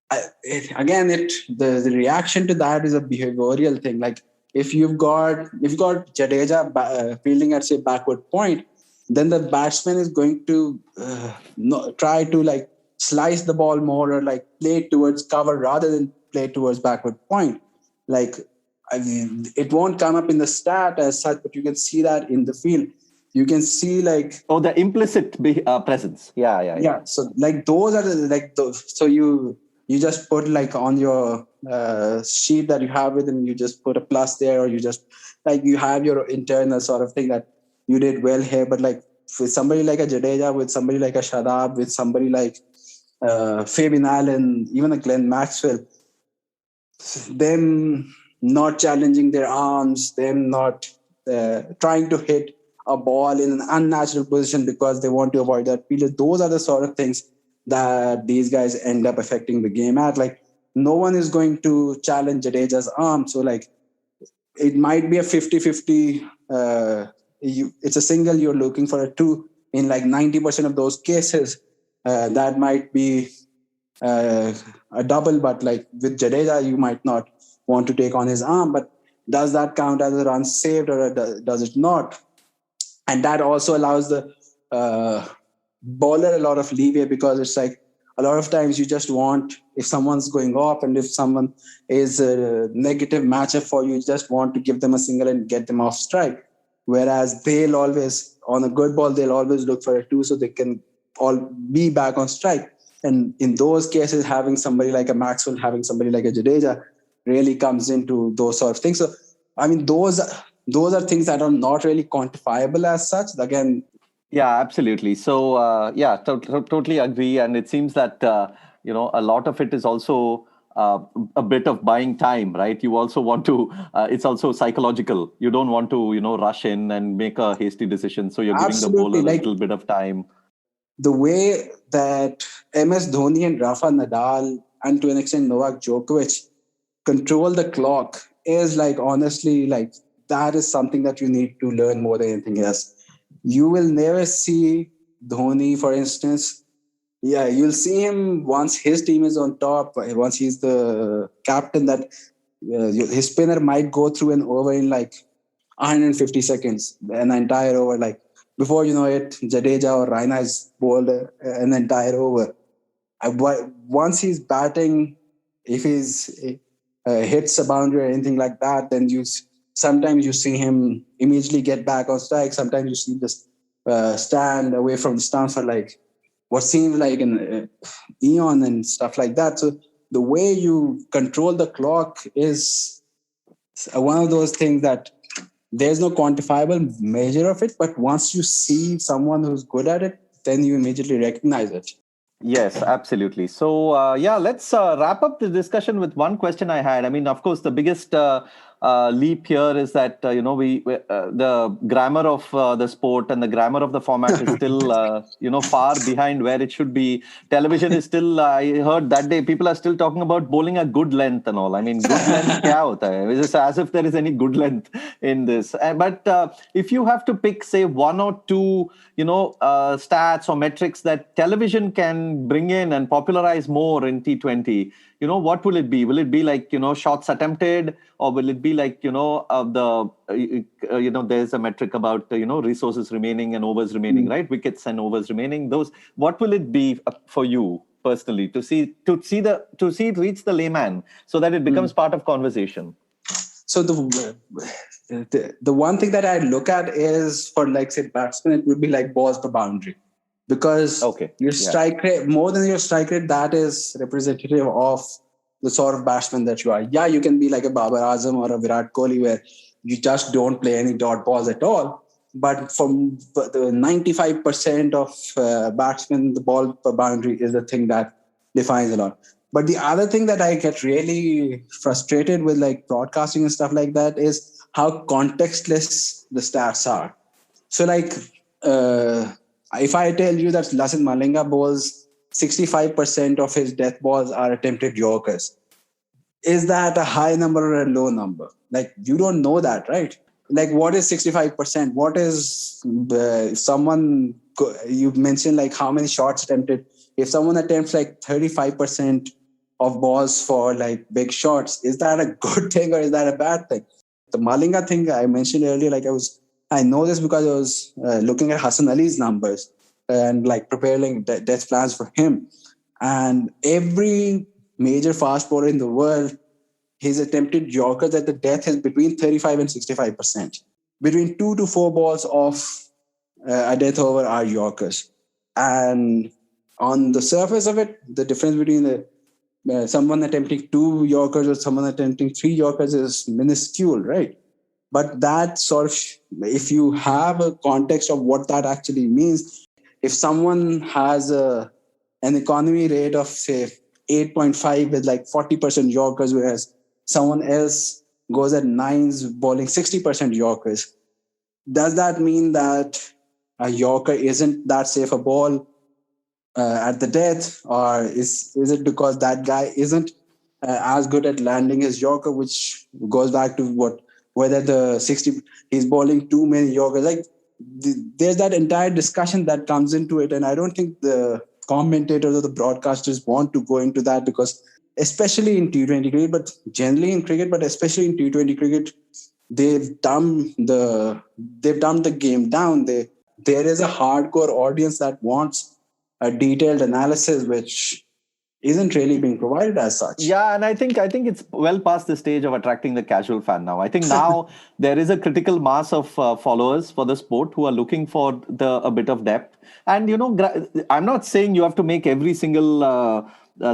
the reaction to that is a behavioral thing. Like if you've got Jadeja fielding at, say, backward point, then the batsman is going to try to like slice the ball more, or like play it towards cover rather than play it towards backward point. Like, I mean, it won't come up in the stat as such, but you can see that in the field. You can see like the implicit presence. Yeah. So like those are so you just put like on your sheet that you have with them, you just put a plus there, or you just like you have your internal sort of thing that you did well here. But like with somebody like a Jadeja, with somebody like a Shadab, with somebody like Fabian Allen, even a Glenn Maxwell, them not challenging their arms, them not trying to hit a ball in an unnatural position because they want to avoid that failure. Those are the sort of things that these guys end up affecting the game at. Like, no one is going to challenge Jadeja's arm. So, like, it might be a 50-50. It's a single, you're looking for a two. In like 90% of those cases, that might be a double, but like with Jadeja, you might not want to take on his arm. But does that count as a run saved, or does it not? And that also allows the bowler a lot of leeway, because it's like a lot of times you just want, if someone's going off and if someone is a negative matchup for you, you just want to give them a single and get them off strike. Whereas they'll always, on a good ball, they'll always look for a two so they can all be back on strike. And in those cases, having somebody like a Maxwell, having somebody like a Jadeja really comes into those sort of things. So, I mean, those are things that are not really quantifiable as such. Again, yeah, absolutely. So, totally agree. And it seems that, a lot of it is also a bit of buying time, right? You also want to, it's also psychological. You don't want to, rush in and make a hasty decision. So you're giving the bowler a little bit of time. The way that MS Dhoni and Rafa Nadal, and to an extent Novak Djokovic, control the clock is like, honestly, like, that is something that you need to learn more than anything else. You will never see Dhoni, for instance. Yeah, you'll see him once his team is on top, once he's the captain, that his spinner might go through an over in like 150 seconds, an entire over. Like, before you know it, Jadeja or Raina has bowled an entire over. Once he's batting, if he's hits a boundary or anything like that, then sometimes you see him immediately get back on strike. Sometimes you see this stand away from the stance for like what seems like an eon and stuff like that. So the way you control the clock is one of those things that there's no quantifiable measure of it, but once you see someone who's good at it, then you immediately recognize it. Yes, absolutely. So, let's wrap up the discussion with one question I had. I mean, of course, the biggest leap here is that, the grammar of the sport and the grammar of the format is still, far behind where it should be. Television is still, I heard that day, people are still talking about bowling a good length and all. I mean, good length, kya hota hai? It's as if there is any good length in this. But if you have to pick, say, one or two, stats or metrics that television can bring in and popularize more in T20, what will it be? Will it be like, shots attempted, or will it be like, there's a metric about, resources remaining and overs remaining, right? Wickets and overs remaining. What will it be for you personally to see it reach the layman so that it becomes part of conversation? So the one thing that I look at is, for like, say, batsmen, it would be like balls per boundary. Because your strike rate, more than your strike rate, that is representative of the sort of batsman that you are. Yeah, you can be like a Babar Azam or a Virat Kohli, where you just don't play any dot balls at all. But from the 95% of batsmen, the ball per boundary is the thing that defines a lot. But the other thing that I get really frustrated with, like broadcasting and stuff like that, is how contextless the stats are. So, like, if I tell you that Lasith Malinga bowls 65% of his death balls are attempted Yorkers, is that a high number or a low number? Like, you don't know that, right? Like, what is 65%? What is someone, you mentioned like how many shots attempted. If someone attempts like 35% of balls for like big shots, is that a good thing or is that a bad thing? The Malinga thing I mentioned earlier, like I know this because I was looking at Hassan Ali's numbers and like preparing death plans for him. And every major fast bowler in the world, his attempted Yorkers at the death is between 35 and 65%. Between 2 to 4 balls of a death over are Yorkers. And on the surface of it, the difference between someone attempting 2 Yorkers or someone attempting 3 Yorkers is minuscule, right? But that sort of, if you have a context of what that actually means, if someone has an economy rate of say 8.5 with like 40% Yorkers, whereas someone else goes at nines bowling 60% Yorkers, does that mean that a Yorker isn't that safe a ball at the death, or is it because that guy isn't as good at landing his Yorker, which goes back to whether the 60 he's bowling too many Yorkers. Like there's that entire discussion that comes into it, and I don't think the commentators or the broadcasters want to go into that, because especially in T20 cricket, but generally in cricket, but especially in T20 cricket, they've dumbed the game down. There is a hardcore audience that wants a detailed analysis, which isn't really being provided as such. Yeah, and I think it's well past the stage of attracting the casual fan now. I think now there is a critical mass of followers for the sport who are looking for a bit of depth. And I'm not saying you have to make every single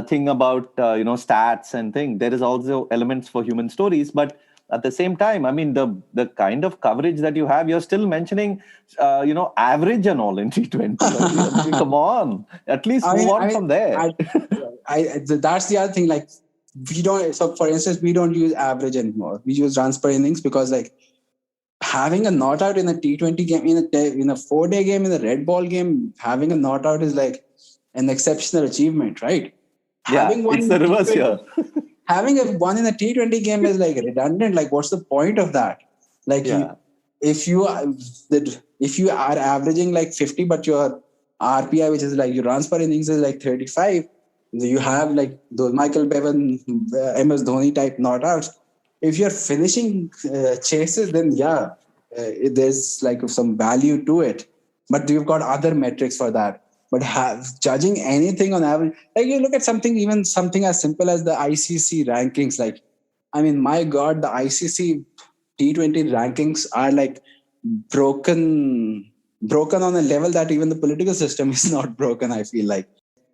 thing about stats and thing. There is also elements for human stories, but at the same time, I mean the kind of coverage that you have, you're still mentioning average and all in T20. I mean, come on, at least move on from there. That's the other thing. Like we don't. So for instance, we don't use average anymore. We use runs per innings, because like having a not out in a T20 game, in a 4-day game, in a red ball game, having a not out is like an exceptional achievement, right? Yeah, Having one it's in the a reverse T20 here. having a one in a T20 game is like redundant. Like, what's the point of that? Like, Yeah. if you are averaging like 50, but your RPI, which is like your runs per innings, is like 35, you have like those Michael Bevan, MS Dhoni type not outs. If you're finishing chases, then yeah, there's like some value to it. But you've got other metrics for that. But judging anything on average, like you look at something as simple as the ICC rankings. Like, I mean, my God, the ICC T20 rankings are like broken on a level that even the political system is not broken. I feel like,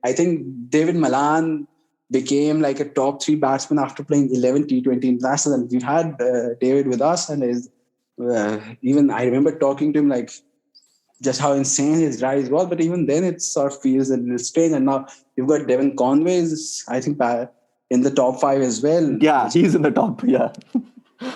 I think David Malan became like a top 3 batsman after playing 11 T20 internationals. And we've had David with us, and even I remember talking to him like just how insane his rise was. But even then, it sort of feels a little strange. And now you've got Devon Conway's, I think, in the top 5 as well. Yeah, he's in the top. Yeah.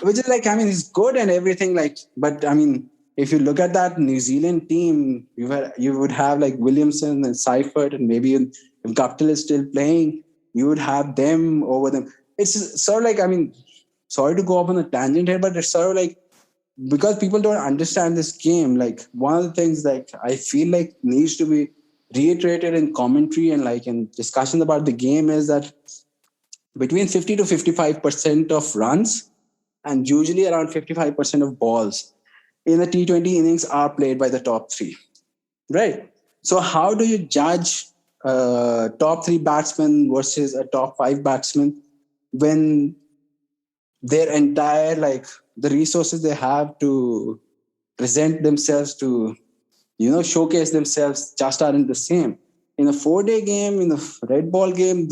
Which is like, I mean, he's good and everything. Like, but I mean, if you look at that New Zealand team, you would have like Williamson and Seifert, and maybe if Guptill is still playing, you would have them over them. It's sort of like, I mean, sorry to go off on a tangent here, but it's sort of like, because people don't understand this game, like one of the things like I feel like needs to be reiterated in commentary and like in discussions about the game is that between 50 to 55% of runs and usually around 55% of balls in the T20 innings are played by the top 3, right? So how do you judge top 3 batsmen versus a top 5 batsman when their entire, like, the resources they have to present themselves, to showcase themselves, just aren't the same? In a 4-day game, in a red ball game,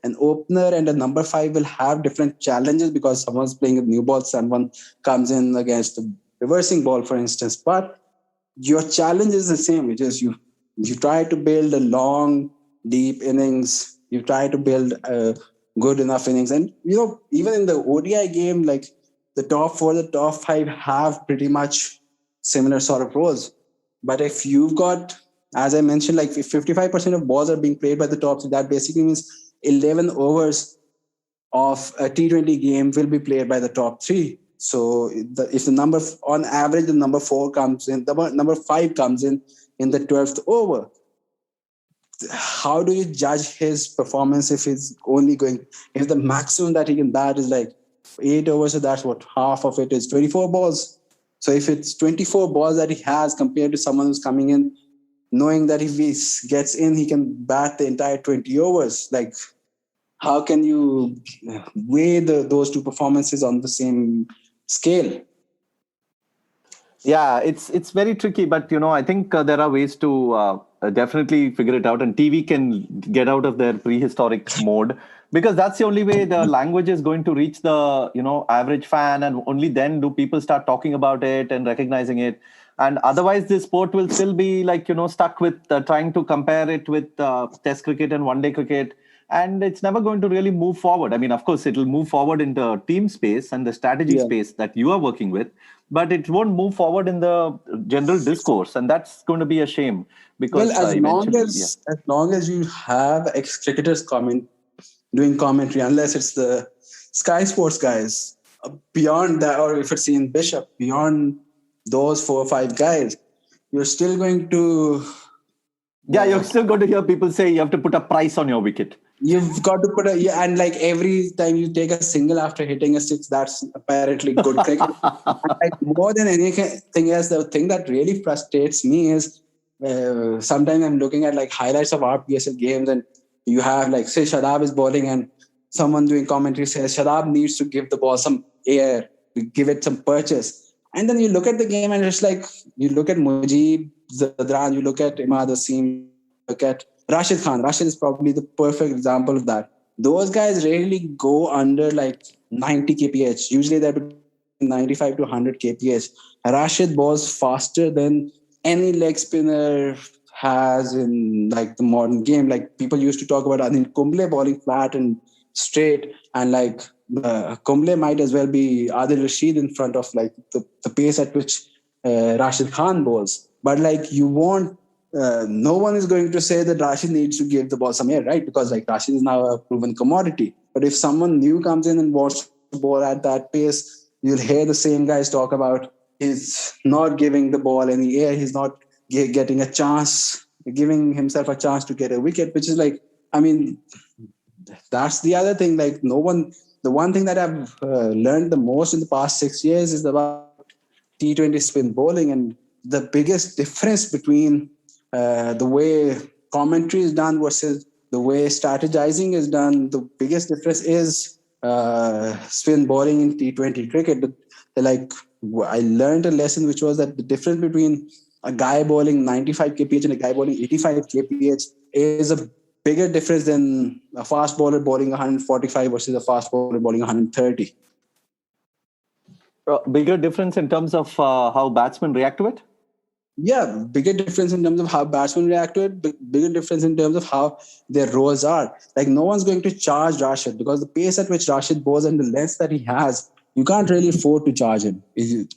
an opener and a number 5 will have different challenges because someone's playing a new ball, someone comes in against a reversing ball, for instance. But your challenge is the same, which is you try to build a long, deep innings. You try to build a good enough innings. And, even in the ODI game, like the top 4, the top 5 have pretty much similar sort of roles. But if you've got, as I mentioned, like if 55% of balls are being played by the top 3, that basically means 11 overs of a T20 game will be played by the top 3. So if the number, on average, the number 4 comes in, the number 5 comes in the 12th over. How do you judge his performance if the maximum that he can bat is like 8 overs, so that's what half of it is 24 balls. So if it's 24 balls that he has compared to someone who's coming in, knowing that if he gets in, he can bat the entire 20 overs, like how can you weigh those two performances on the same scale? Yeah, it's very tricky, but I think there are ways to definitely figure it out, and TV can get out of their prehistoric mode because that's the only way the language is going to reach the average fan, and only then do people start talking about it and recognizing it. And otherwise this sport will still be like stuck with trying to compare it with test cricket and one day cricket, and it's never going to really move forward. I mean, of course, it'll move forward in the team space and the strategy Yeah. space that you are working with, but it won't move forward in the general discourse, and that's going to be a shame Well, because as long eventually, yeah. as you have ex-cricketers doing commentary, unless it's the Sky Sports guys, beyond that, or if it's Ian Bishop, beyond those 4 or 5 guys, you're still going to. Yeah, you're still going to hear people say you have to put a price on your wicket. You've got to put and like every time you take a single after hitting a six, that's apparently good cricket. And like more than anything else, the thing that really frustrates me is sometimes I'm looking at like highlights of RPSL games, and you have like, say Shadab is bowling and someone doing commentary says Shadab needs to give the ball some air, give it some purchase. And then you look at the game and it's like, you look at Mujib Zadran, you look at Imad Wasim, look at Rashid Khan. Rashid is probably the perfect example of that. Those guys rarely go under like 90 kph. Usually they're between 95 to 100 kph. Rashid balls faster than any leg spinner has in like the modern game. Like people used to talk about Anil Kumble balling flat and straight, and like Kumble might as well be Adil Rashid in front of like the pace at which Rashid Khan bowls. But like you won't, no one is going to say that Rashid needs to give the ball some air, right? Because like Rashid is now a proven commodity. But if someone new comes in and wants to bowl at that pace, you'll hear the same guys talk about he's not giving the ball any air. He's not getting a chance, giving himself a chance to get a wicket, which is like, I mean, that's the other thing. Like the one thing that I've learned the most in the past 6 years is about T20 spin bowling, and the biggest difference between the way commentary is done versus the way strategizing is done, the biggest difference is spin bowling in T20 cricket. Like I learned a lesson, which was that the difference between a guy bowling 95 kph and a guy bowling 85 kph is a bigger difference than a fast bowler bowling 145 versus a fast bowler bowling 130. Bigger difference in terms of how batsmen react to it? Yeah, bigger difference in terms of how batsmen react to it, bigger difference in terms of how their roles are. Like no one's going to charge Rashid because the pace at which Rashid bowls and the length that he has, you can't really afford to charge him. You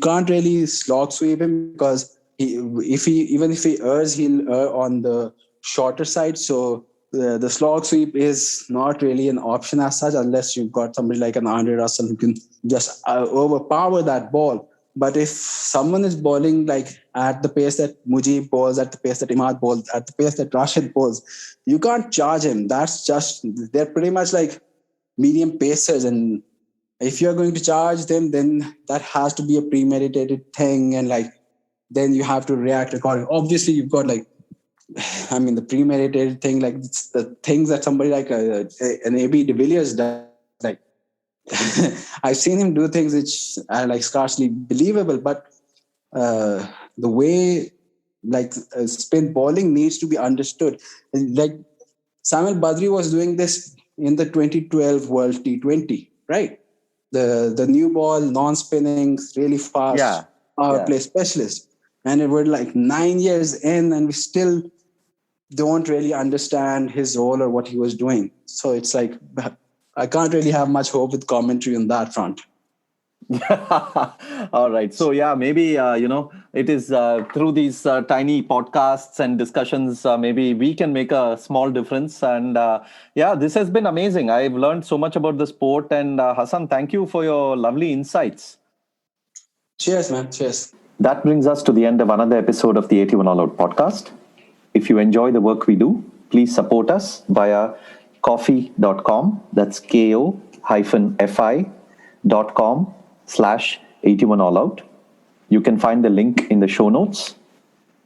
can't really slog sweep him because even if he errs, he'll err on the shorter side. So the slog sweep is not really an option as such, unless you've got somebody like an Andre Russell who can just overpower that ball. But if someone is bowling like at the pace that Mujib bowls, at the pace that Imad bowls, at the pace that Rashid bowls, you can't charge him. They're pretty much like medium pacers. And if you're going to charge them, then that has to be a premeditated thing. And like, then you have to react accordingly. Obviously, you've got like, I mean, the premeditated thing, like it's the things that somebody like an AB de Villiers does. Like, I've seen him do things which are like scarcely believable, but the way like spin bowling needs to be understood. Like Samuel Badri was doing this in the 2012 World T20, right? The new ball, non-spinning, really fast power play specialist. And it were like 9 years in, and we still don't really understand his role or what he was doing. So it's like, I can't really have much hope with commentary on that front. All right. So yeah, maybe, it is through these tiny podcasts and discussions, maybe we can make a small difference. And this has been amazing. I've learned so much about the sport. And Hassan, thank you for your lovely insights. Cheers, man. Cheers. That brings us to the end of another episode of the 81 All Out podcast. If you enjoy the work we do, please support us via coffee.com. That's ko-fi.com/81 All Out. You can find the link in the show notes,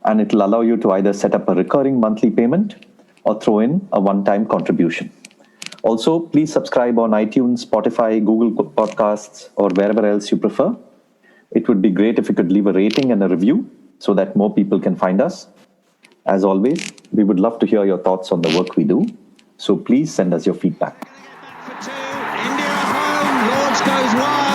and it will allow you to either set up a recurring monthly payment or throw in a one-time contribution. Also, please subscribe on iTunes, Spotify, Google Podcasts, or wherever else you prefer. It would be great if you could leave a rating and a review so that more people can find us. As always, we would love to hear your thoughts on the work we do. So please send us your feedback. For two, India home, Lords goes wide.